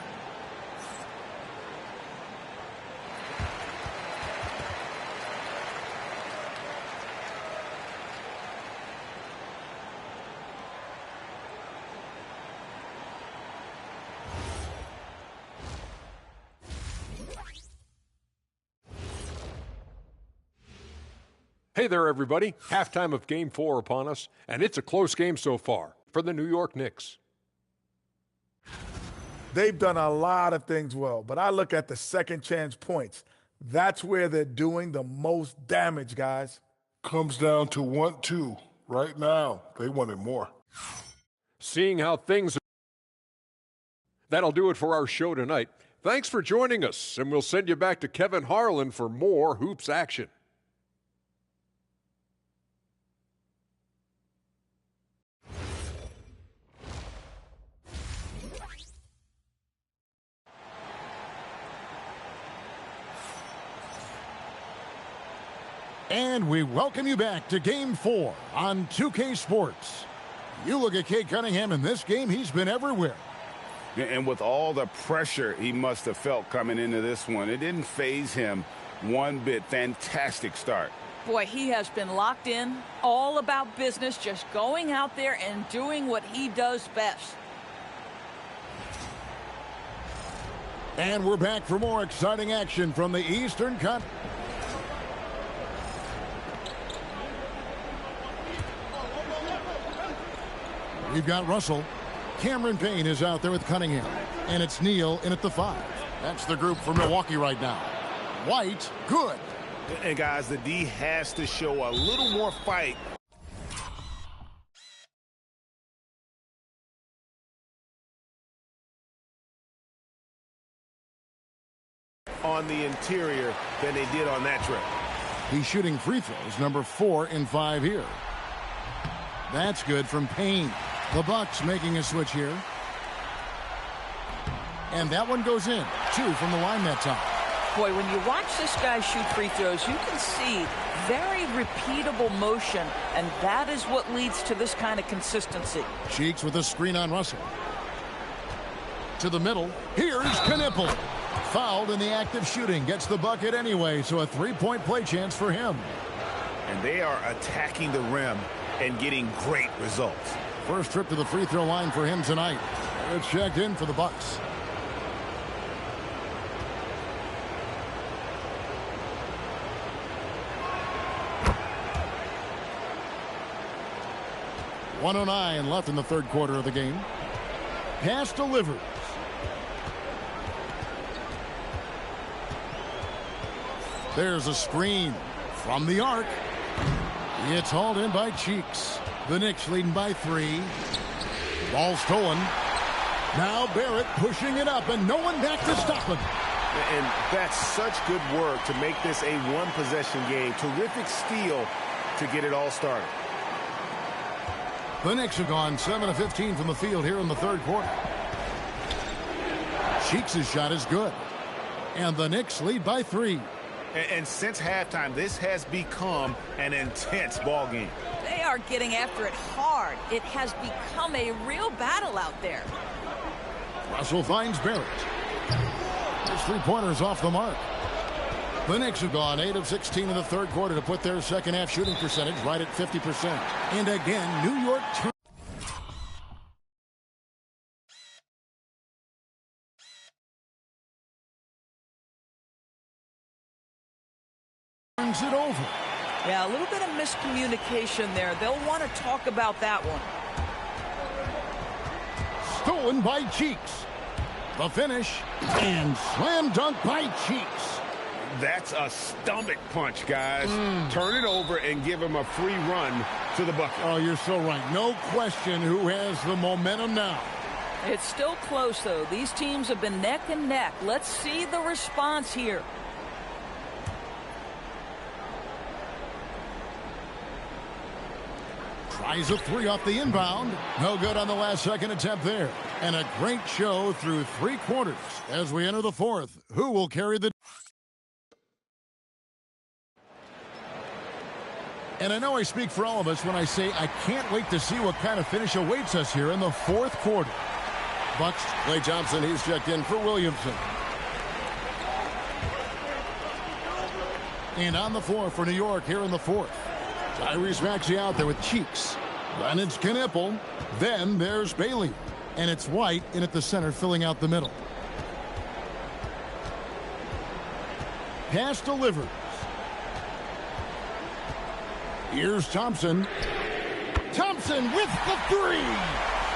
Hey there, everybody. Halftime of Game 4 upon us, and it's a close game so far for the New York Knicks.
They've done a lot of things well, but I look at the second chance points. That's where they're doing the most damage, guys.
Comes down to 1-2 right now. They wanted more.
Seeing how things are. That'll do it for our show tonight. Thanks for joining us, and we'll send you back to Kevin Harlan for more hoops action.
And we welcome you back to Game 4 on 2K Sports. You look at Cade Cunningham in this game, he's been everywhere.
And with all the pressure he must have felt coming into this one, it didn't faze him one bit. Fantastic start.
Boy, he has been locked in, all about business, just going out there and doing what he does best.
And we're back for more exciting action from the Eastern Conference. We've got Russell. Cameron Payne is out there with Cunningham. And it's Neal in at the 5. That's the group for Milwaukee right now. White, good.
And guys, the D has to show a little more fight. On the interior than they did on that trip.
He's shooting free throws, number 4 in 5 here. That's good from Payne. The Bucks making a switch here. And that one goes in. 2 from the line that time.
Boy, when you watch this guy shoot free throws, you can see very repeatable motion, and that is what leads to this kind of consistency.
Cheeks with a screen on Russell. To the middle. Here's Knipple. Fouled in the act of shooting. Gets the bucket anyway, so a 3-point play chance for him.
And they are attacking the rim and getting great results.
First trip to the free throw line for him tonight. It's checked in for the Bucks. .109 left in the third quarter of the game. Pass delivers. There's a screen from the arc. It's hauled in by Cheeks. The Knicks leading by 3. Ball stolen. Now Barrett pushing it up, and no one back to stop him.
And that's such good work to make this a one-possession game. Terrific steal to get it all started.
The Knicks have gone 7 of 15 from the field here in the third quarter. Cheeks' shot is good. And the Knicks lead by 3.
And since halftime, this has become an intense ball game.
They are getting after it hard. It has become a real battle out there.
Russell finds Barrett. His three-pointers off the mark. The Knicks have gone 8 of 16 in the third quarter to put their second-half shooting percentage right at 50%. And again, New York turns it over.
Yeah, a little bit of miscommunication there. They'll want to talk about that one.
Stolen by Cheeks. The finish, and slam dunk by Cheeks.
That's a stomach punch, guys. Turn it over and give him a free run to the bucket.
Oh, you're so right. No question who has the momentum now.
It's still close, though. These teams have been neck and neck. Let's see the response here.
Tries a 3 off the inbound. No good on the last second attempt there. And a great show through 3 quarters. As we enter the fourth, who will carry the... And I know I speak for all of us when I say I can't wait to see what kind of finish awaits us here in the fourth quarter. Bucks, Klay Thompson, he's checked in for Williamson. And on the floor for New York here in the fourth. Tyrese Maxey out there with Cheeks. Then it's Knipple. Then there's Bailey. And it's White in at the center filling out the middle. Pass delivers. Here's Thompson. Thompson with the 3.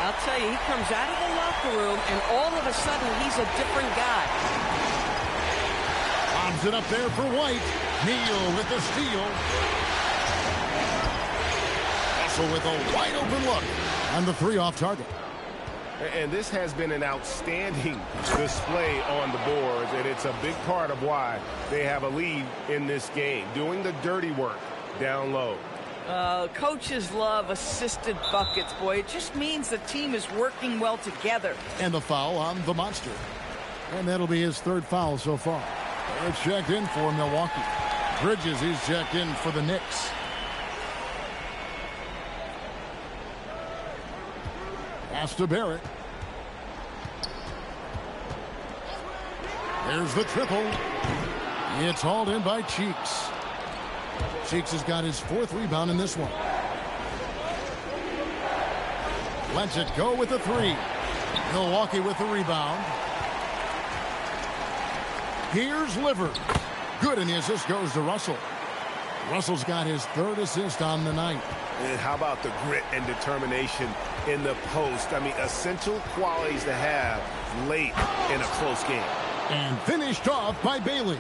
I'll tell you, he comes out of the locker room, and all of a sudden, he's a different guy.
Bombs it up there for White. Neal with the steal. Russell with a wide open look. And the 3 off target.
And this has been an outstanding display on the boards, and it's a big part of why they have a lead in this game. Doing the dirty work down low.
Coaches love assisted buckets, boy. It just means the team is working well together.
And the foul on the monster. And that'll be his 3rd foul so far. It's checked in for Milwaukee. Bridges, he's checked in for the Knicks. Pass to Barrett. There's the triple. It's hauled in by Cheeks. Cheeks has got his 4th rebound in this one. Lets it go with the 3. Milwaukee with the rebound. Here's Liver. Good, and the assist goes to Russell. Russell's got his 3rd assist on the night.
And how about the grit and determination in the post? I mean, essential qualities to have late in a close game.
And finished off by Bailey.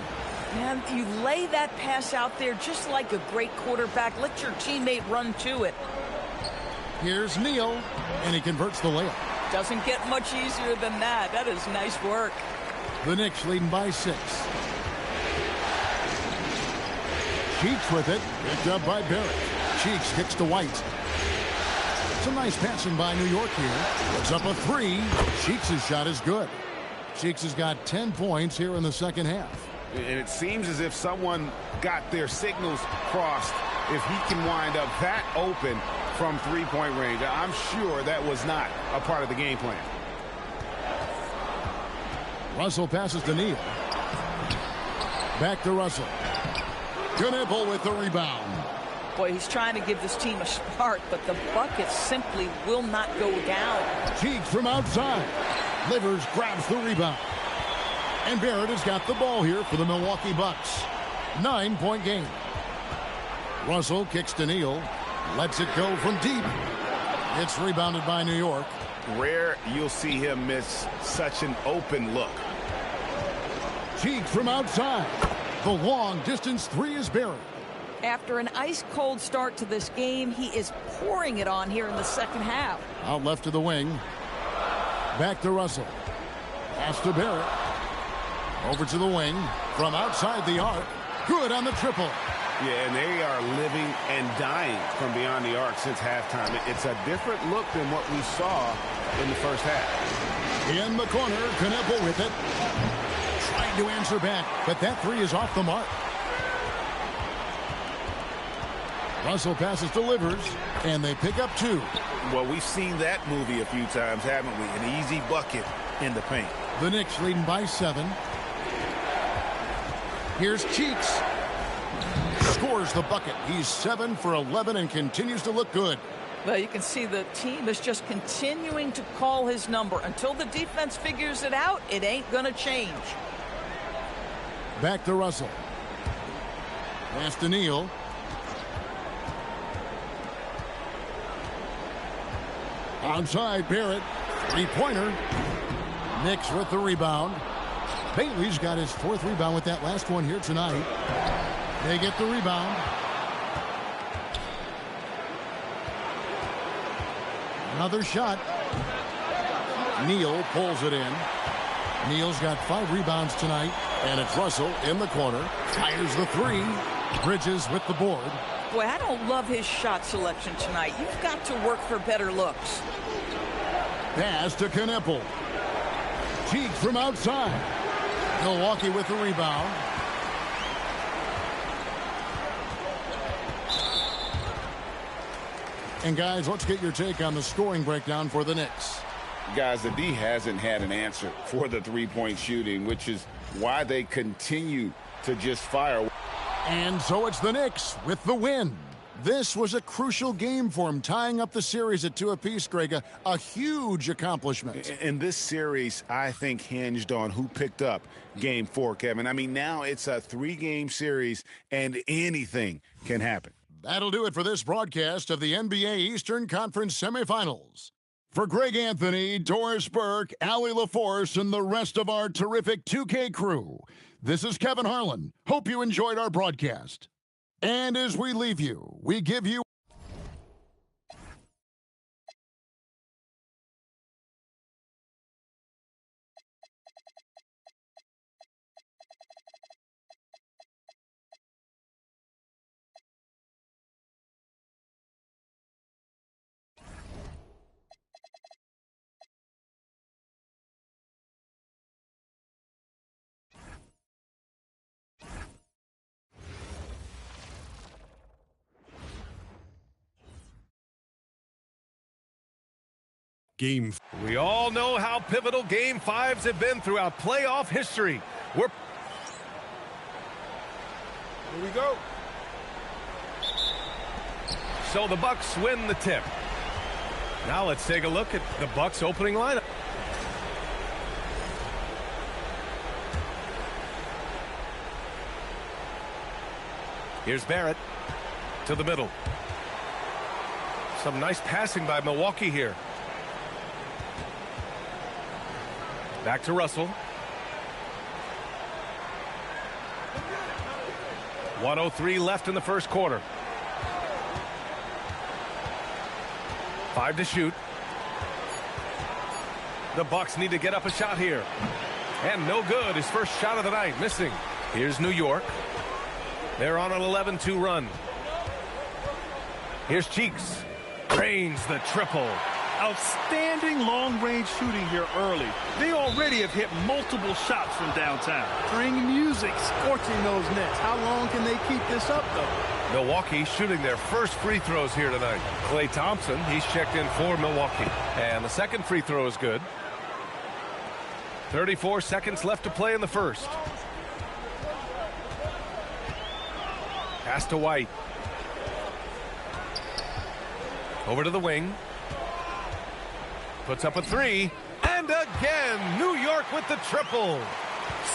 And you lay that pass out there just like a great quarterback. Let your teammate run to it.
Here's Neal, and he converts the layup.
Doesn't get much easier than that. That is nice work.
The Knicks leading by 6. Cheeks with it, picked up by Barrett. Cheeks kicks to White. Some nice passing by New York here. Puts up a 3. Cheeks' shot is good. Cheeks has got 10 points here in the second half.
And it seems as if someone got their signals crossed. If he can wind up that open from 3-point range, I'm sure that was not a part of the game plan.
Russell passes to Neal. Back to Russell. Knipple with the rebound.
Boy, he's trying to give this team a spark, but the bucket simply will not go down.
Cheeks from outside. Livers grabs the rebound. And Barrett has got the ball here for the Milwaukee Bucks. 9-point game. Russell kicks to Neal. Lets it go from deep. It's rebounded by New York.
Rare you'll see him miss such an open look.
Cheeks from outside. The long-distance three is buried.
After an ice-cold start to this game, he is pouring it on here in the second half.
Out left to the wing. Back to Russell. Pass to Barrett. Over to the wing. From outside the arc. Good on the triple.
Yeah, and they are living and dying from beyond the arc since halftime. It's a different look than what we saw in the first half.
In the corner, Kneppel with it. Trying to answer back, but that three is off the mark. Russell passes, delivers, and they pick up two.
Well, we've seen that movie a few times, haven't we? An easy bucket in the paint.
The Knicks leading by 7. Here's Cheeks. Scores the bucket. He's 7 for 11 and continues to look good.
Well, you can see the team is just continuing to call his number. Until the defense figures it out, it ain't going to change.
Back to Russell. Pass to Neal. Outside, Barrett. Three-pointer. Knicks with the rebound. Bailey's got his 4th rebound with that last one here tonight. They get the rebound. Another shot. Neal pulls it in. Neal's got 5 rebounds tonight. And it's Russell in the corner. Fires the three. Bridges with the board.
Boy, I don't love his shot selection tonight. You've got to work for better looks.
Pass to Kneppel. Cheeks from outside. Milwaukee with the rebound. And guys, let's get your take on the scoring breakdown for the Knicks.
Guys, the D hasn't had an answer for the three-point shooting, which is why they continue to just fire.
And so it's the Knicks with the win. This was a crucial game for him, tying up the series at 2 apiece, Greg. A huge accomplishment.
And this series, I think, hinged on who picked up Game 4, Kevin. I mean, now it's a 3-game series, and anything can happen.
That'll do it for this broadcast of the NBA Eastern Conference semifinals. For Greg Anthony, Doris Burke, Allie LaForce, and the rest of our terrific 2K crew, this is Kevin Harlan. Hope you enjoyed our broadcast. And as we leave you, we give you
Game.
We all know how pivotal Game 5s have been throughout playoff history. Here
we go.
So the Bucks win the tip. Now let's take a look at the Bucks opening lineup. Here's Barrett to the middle. Some nice passing by Milwaukee here. Back to Russell. 1:03 left in the first quarter. 5 to shoot. The Bucks need to get up a shot here. And no good. His first shot of the night, missing. Here's New York. They're on an 11-2 run. Here's Cheeks. Drains the triple.
Outstanding long-range shooting here early. They already have hit multiple shots from downtown.
Bring music, scorching those nets. How long can they keep this up, though?
Milwaukee shooting their first free throws here tonight. Klay Thompson, he's checked in for Milwaukee. And the second free throw is good. 34 seconds left to play in the first. Pass to White. Over to the wing. Puts up a three. And again, New York with the triple.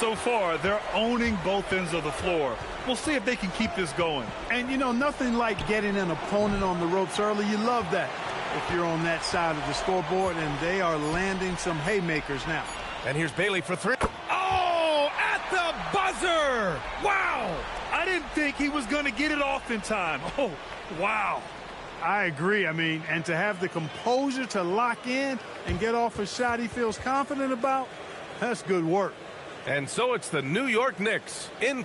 So far, they're owning both ends of the floor. We'll see if they can keep this going.
And, you know, nothing like getting an opponent on the ropes early. You love that if you're on that side of the scoreboard, and they are landing some haymakers now.
And here's Bailey for three. Oh, at the buzzer! buzzer! Wow!
I didn't think he was going to get it off in time. Oh, wow.
I agree. I mean, and to have the composure to lock in and get off a shot he feels confident about, that's good work.
And so it's the New York Knicks in.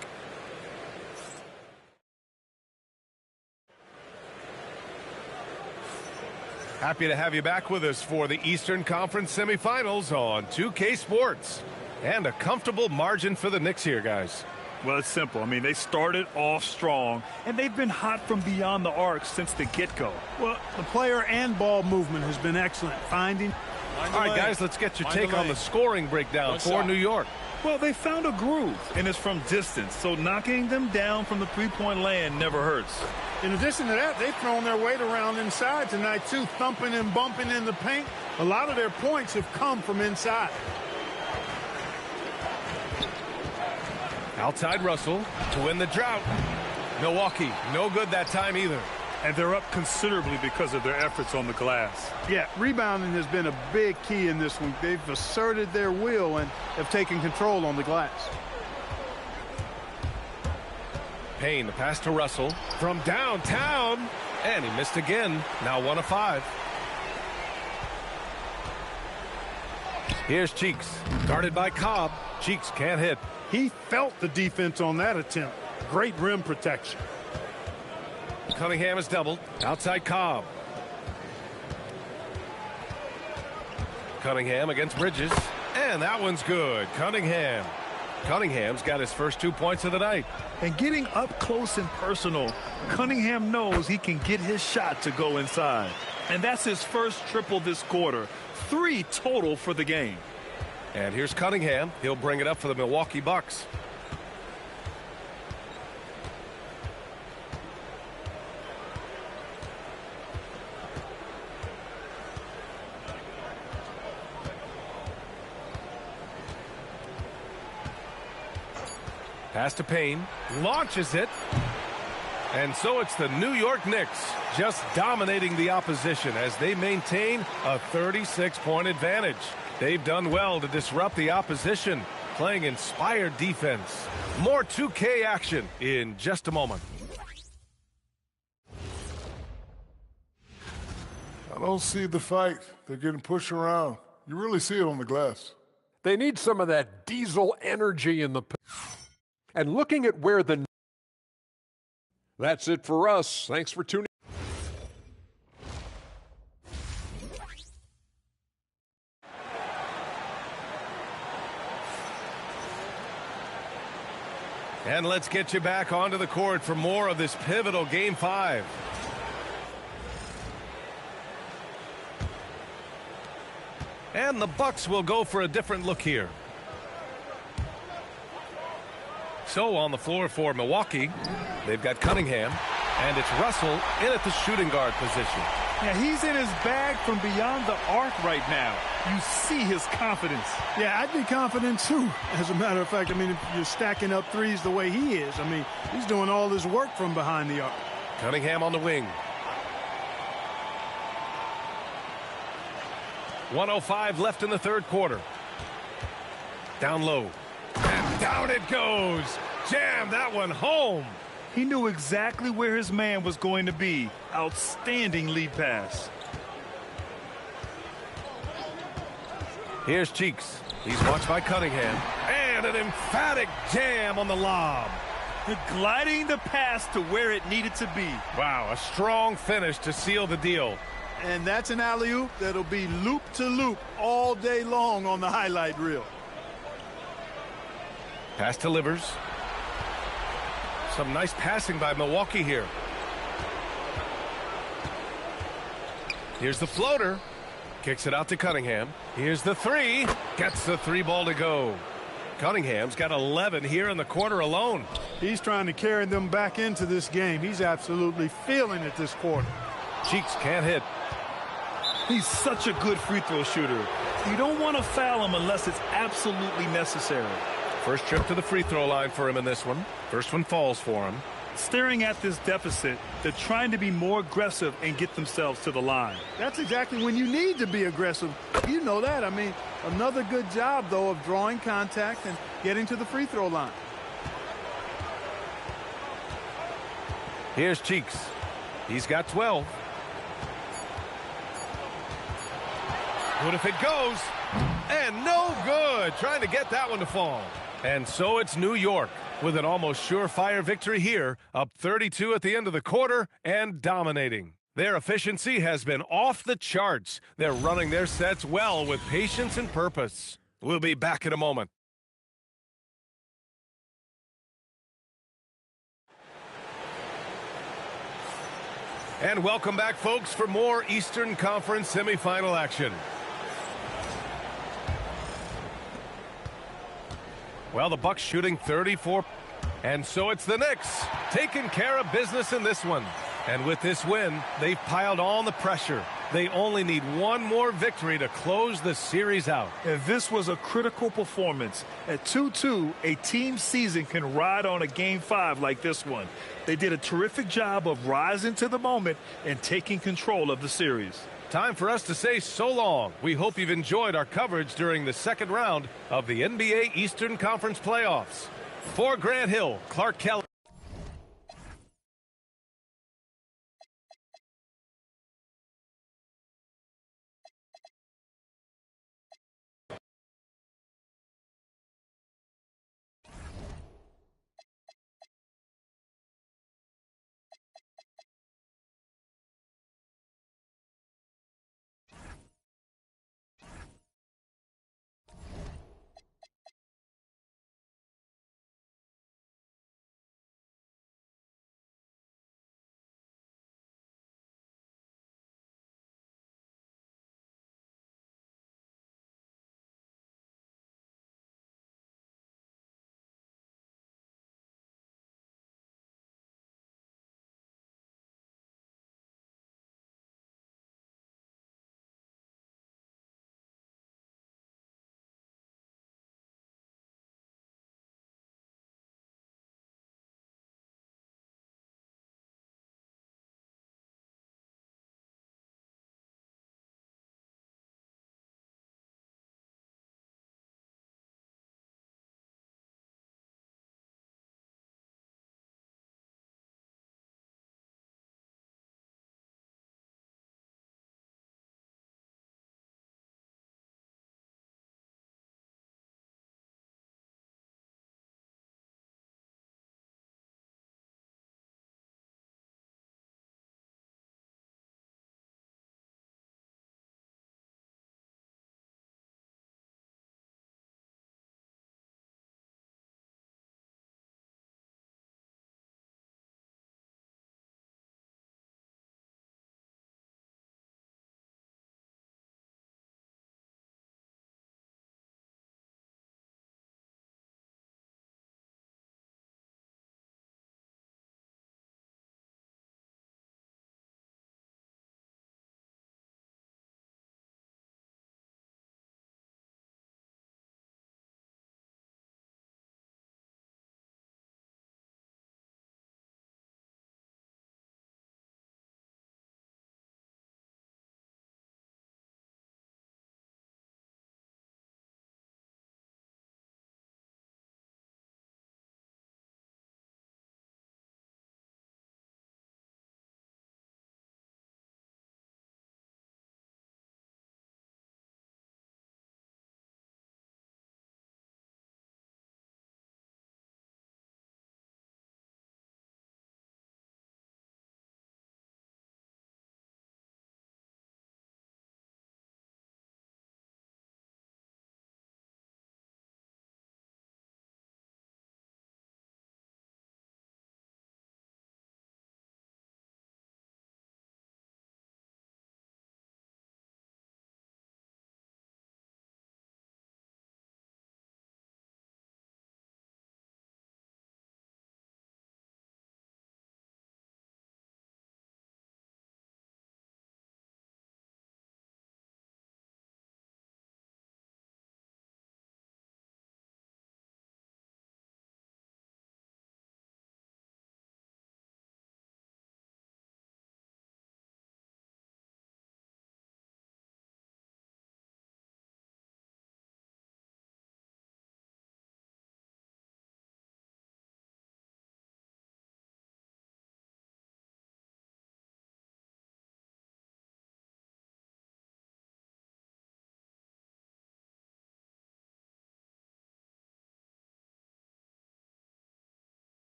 Happy to have you back with us for the Eastern Conference semifinals on 2K Sports. And a comfortable margin for the Knicks here, guys.
Well, it's simple. I mean, they started off strong, and they've been hot from beyond the arc since the get-go.
Well, the player and ball movement has been excellent. Finding.
All right, guys, let's get your take on the scoring breakdown for New York.
Well, they found a groove, and it's from distance, so knocking them down from the three-point land never hurts.
In addition to that, they've thrown their weight around inside tonight, too, thumping and bumping in the paint. A lot of their points have come from inside.
Outside Russell to win the drought. Milwaukee, no good that time either.
And they're up considerably because of their efforts on the glass.
Yeah, rebounding has been a big key in this one. They've asserted their will and have taken control on the glass.
Payne, the pass to Russell from downtown. And he missed again. Now 1 of 5. Here's Cheeks. Guarded by Cobb. Cheeks can't hit.
He felt the defense on that attempt. Great rim protection.
Cunningham is doubled. Outside Cobb. Cunningham against Bridges. And that one's good. Cunningham's got his first 2 points of the night.
And getting up close and personal, Cunningham knows he can get his shot to go inside. And that's his first triple this quarter. 3 total for the game.
And here's Cunningham. He'll bring it up for the Milwaukee Bucks. Pass to Payne. Launches it. And so it's the New York Knicks just dominating the opposition as they maintain a 36-point advantage. They've done well to disrupt the opposition, playing inspired defense. More 2K action in just a moment.
I don't see the fight. They're getting pushed around. You really see it on the glass.
They need some of that diesel energy in the. And looking at where the. That's it for us. Thanks for tuning.
And let's get you back onto the court for more of this pivotal Game 5. And the Bucks will go for a different look here. So on the floor for Milwaukee, they've got Cunningham, and it's Russell in at the shooting guard position.
Yeah, he's in his bag from beyond the arc right now. You see his confidence.
Yeah, I'd be confident too. As a matter of fact, I mean, if you're stacking up threes the way he is, I mean, he's doing all his work from behind the arc.
Cunningham on the wing. 1:05 left in the third quarter. Down low. And down it goes. Jam that one home.
He knew exactly where his man was going to be. Outstanding lead pass.
Here's Cheeks. He's watched by Cunningham. And an emphatic jam on the lob.
Gliding the pass to where it needed to be.
Wow, a strong finish to seal the deal.
And that's an alley-oop that'll be loop to loop all day long on the highlight reel.
Pass to Livers. Some nice passing by Milwaukee here. Here's the floater. Kicks it out to Cunningham. Here's the three. Gets the 3-ball to go. Cunningham's got 11 here in the quarter alone.
He's trying to carry them back into this game. He's absolutely feeling it this quarter.
Cheeks can't hit.
He's such a good free throw shooter. You don't want to foul him unless it's absolutely necessary.
First trip to the free throw line for him in this one. First one falls for him.
Staring at this deficit, they're trying to be more aggressive and get themselves to the line.
That's exactly when you need to be aggressive. You know that. I mean, another good job, though, of drawing contact and getting to the free throw line.
Here's Cheeks. He's got 12. Good if it goes. And no good. Trying to get that one to fall. And so it's New York with an almost surefire victory here, up 32 at the end of the quarter and dominating. Their efficiency has been off the charts. They're running their sets well with patience and purpose. We'll be back in a moment. And welcome back, folks, for more Eastern Conference semifinal action. Well, the Bucks shooting 34. And so it's the Knicks taking care of business in this one. And with this win, they've piled on the pressure. They only need one more victory to close the series out.
And this was a critical performance. At 2-2, a team season can ride on a Game 5 like this one. They did a terrific job of rising to the moment and taking control of the series.
Time for us to say so long. We hope you've enjoyed our coverage during the second round of the NBA Eastern Conference playoffs. For Grant Hill, Clark Kelly.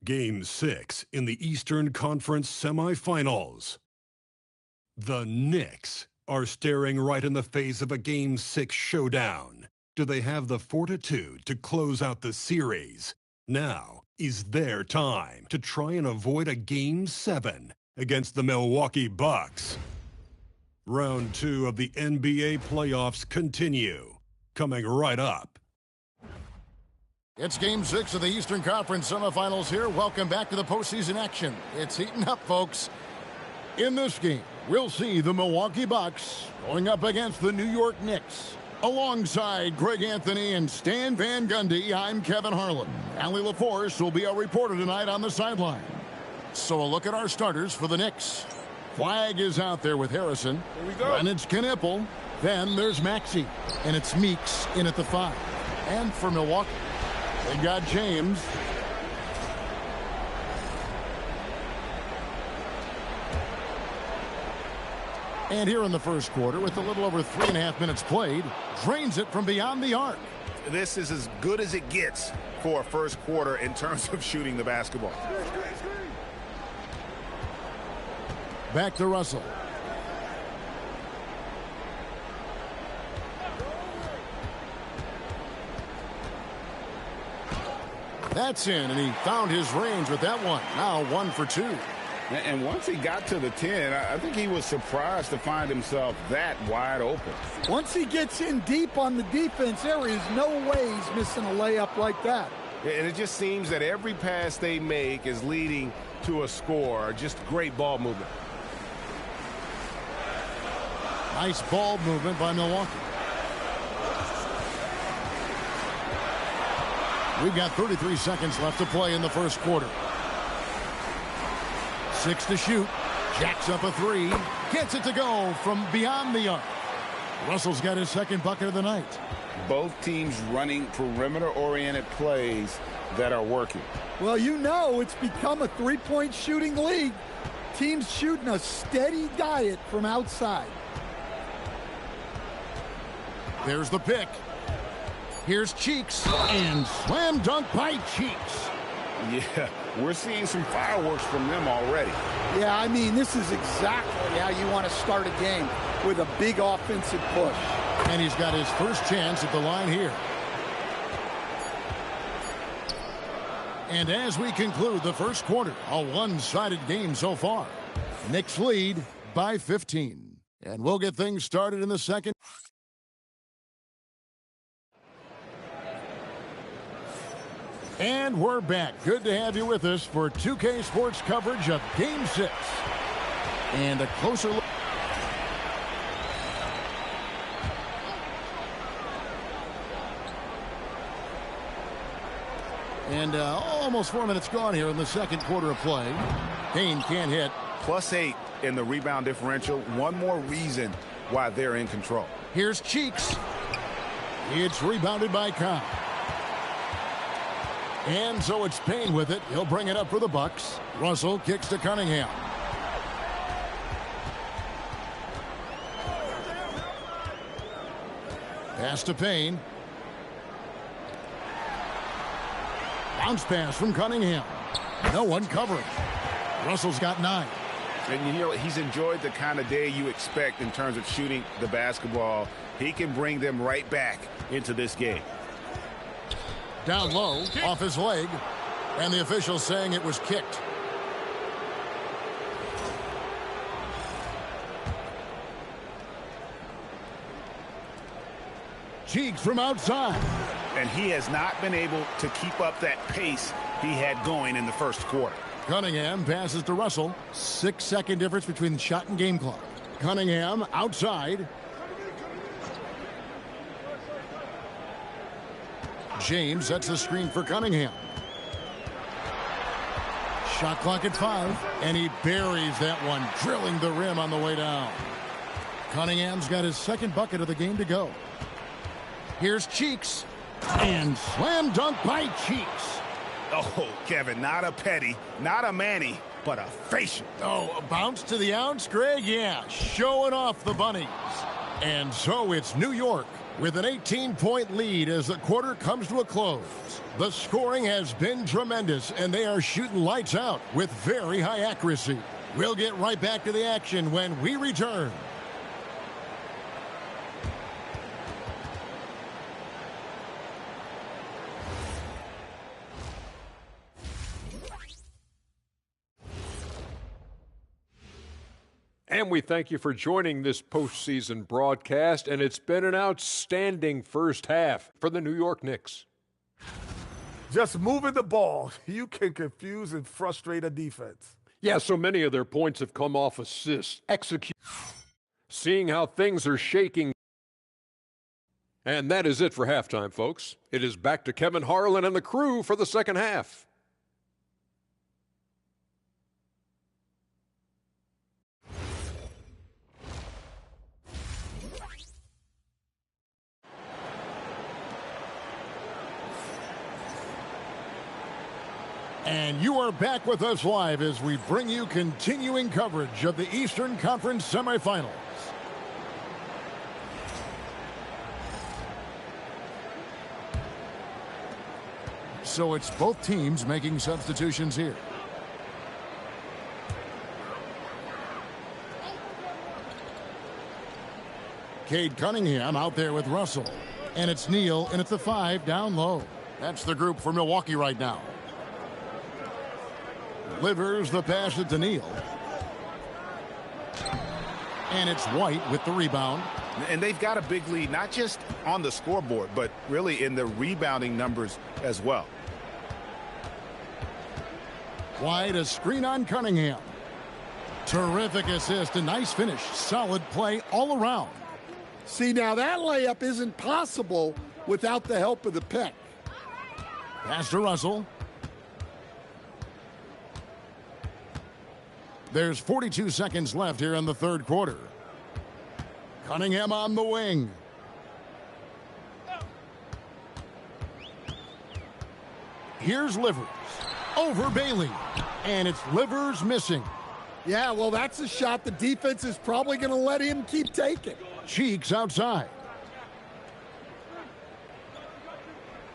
Game 6 in the Eastern Conference semifinals. The Knicks are staring right in the face of a Game 6 showdown. Do they have the fortitude to close out the series? Now is their time to try and avoid a Game 7 against the Milwaukee Bucks. Round 2 of the NBA playoffs continue. Coming right up.
It's Game 6 of the Eastern Conference semifinals here. Welcome back to the postseason action. It's heating up, folks. In this game, we'll see the Milwaukee Bucks going up against the New York Knicks. Alongside Greg Anthony and Stan Van Gundy, I'm Kevin Harlan. Allie LaForce will be our reporter tonight on the sideline. So a look at our starters for the Knicks. Flagg is out there with Harrison.
Here we go.
And it's Knipple. Then there's Maxey. And it's Meeks in at the 5. And for Milwaukee, they got James. And here in the first quarter, with a little over 3.5 minutes played, drains it from beyond the arc.
This is as good as it gets for a first quarter in terms of shooting the basketball.
Back to Russell. That's in, and he found his range with that one. Now 1 for 2.
And once he got to the 10, I think he was surprised to find himself that wide open.
Once he gets in deep on the defense, there is no way he's missing a layup like that.
And it just seems that every pass they make is leading to a score. Just great ball movement.
Nice ball movement by Milwaukee. We've got 33 seconds left to play in the first quarter. 6 to shoot. Jacks up a 3. Gets it to go from beyond the arc. Russell's got his second bucket of the night.
Both teams running perimeter-oriented plays that are working.
Well, you know it's become a three-point shooting league. Teams shooting a steady diet from outside.
There's the pick. Here's Cheeks, and slam dunk by Cheeks.
Yeah, we're seeing some fireworks from them already.
Yeah, I mean, this is exactly how you want to start a game, with a big offensive push.
And he's got his first chance at the line here. And as we conclude the first quarter, a one-sided game so far. Knicks lead by 15. And we'll get things started in the second. And we're back. Good to have you with us for 2K Sports coverage of Game 6. And a closer look. And almost 4 minutes gone here in the second quarter of play. Payne can't hit.
+8 in the rebound differential. One more reason why they're in control.
Here's Cheeks. It's rebounded by Kyle. And so it's Payne with it. He'll bring it up for the Bucks. Russell kicks to Cunningham. Pass to Payne. Bounce pass from Cunningham. No one covering. Russell's got 9.
And you know, he's enjoyed the kind of day you expect in terms of shooting the basketball. He can bring them right back into this game.
Down low, off his leg, and the official saying it was kicked. Cheeks from outside.
And he has not been able to keep up that pace he had going in the first quarter.
Cunningham passes to Russell. 6-second difference between shot and game clock. Cunningham outside. James sets the screen for Cunningham. Shot clock at 5, and he buries that one, drilling the rim on the way down. Cunningham's got his second bucket of the game to go. Here's Cheeks, and slam dunk by Cheeks.
Oh, Kevin, not a petty, not a Manny, but a facial.
Oh, a bounce to the ounce, Greg? Yeah, showing off the bunnies. And so it's New York With an 18-point lead as the quarter comes to a close. The scoring has been tremendous, and they are shooting lights out with very high accuracy. We'll get right back to the action when we return.
And we thank you for joining this postseason broadcast, and it's been an outstanding first half for the New York Knicks.
Just moving the ball, you can confuse and frustrate a defense.
Yeah, so many of their points have come off assists, execute. Seeing how things are shaking. And that is it for halftime, folks. It is back to Kevin Harlan and the crew for the second half.
And you are back with us live as we bring you continuing coverage of the Eastern Conference semifinals. So it's both teams making substitutions here. Cade Cunningham out there with Russell. And it's Neal, and it's the 5 down low. That's the group for Milwaukee right now. Delivers the pass to Neal. And it's White with the rebound.
And they've got a big lead, not just on the scoreboard, but really in the rebounding numbers as well.
White, a screen on Cunningham. Terrific assist, a nice finish. Solid play all around.
See, now that layup isn't possible without the help of the pick.
Pass to Russell. There's 42 seconds left here in the third quarter. Cunningham on the wing. Here's Livers. Over Bailey. And it's Livers missing.
Yeah, well, that's a shot the defense is probably going to let him keep taking.
Cheeks outside.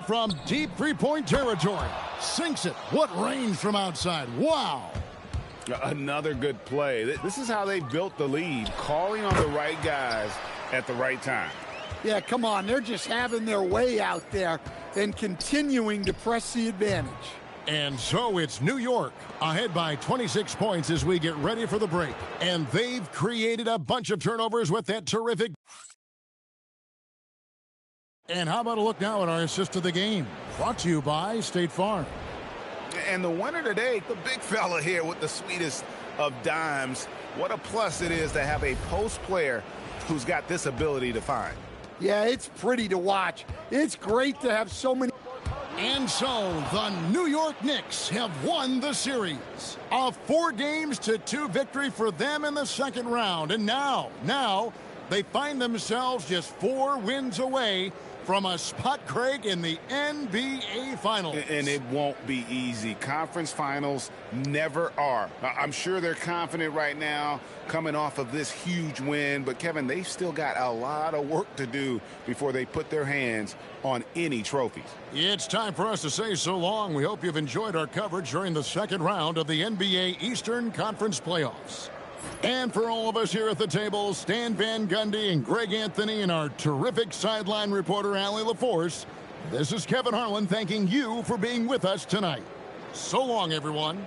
From deep three-point territory. Sinks it. What range from outside. Wow.
Another good play. This is how they built the lead, calling on the right guys at the right time.
Yeah, come on. They're just having their way out there and continuing to press the advantage.
And so it's New York ahead by 26 points as we get ready for the break. And they've created a bunch of turnovers with that terrific. And how about a look now at our assist of the game? Brought to you by State Farm.
And the winner today, the big fella here with the sweetest of dimes. What a plus it is to have a post player who's got this ability to find.
Yeah, it's pretty to watch. It's great to have so many.
And so the New York Knicks have won the series. A 4-2 victory for them in the second round. And now they find themselves just 4 wins away from a spot, Craig, in the NBA Finals.
And it won't be easy. Conference finals never are. I'm sure they're confident right now coming off of this huge win. But, Kevin, they've still got a lot of work to do before they put their hands on any trophies.
It's time for us to say so long. We hope you've enjoyed our coverage during the second round of the NBA Eastern Conference Playoffs. And for all of us here at the table, Stan Van Gundy and Greg Anthony and our terrific sideline reporter, Allie LaForce, this is Kevin Harlan thanking you for being with us tonight. So long, everyone.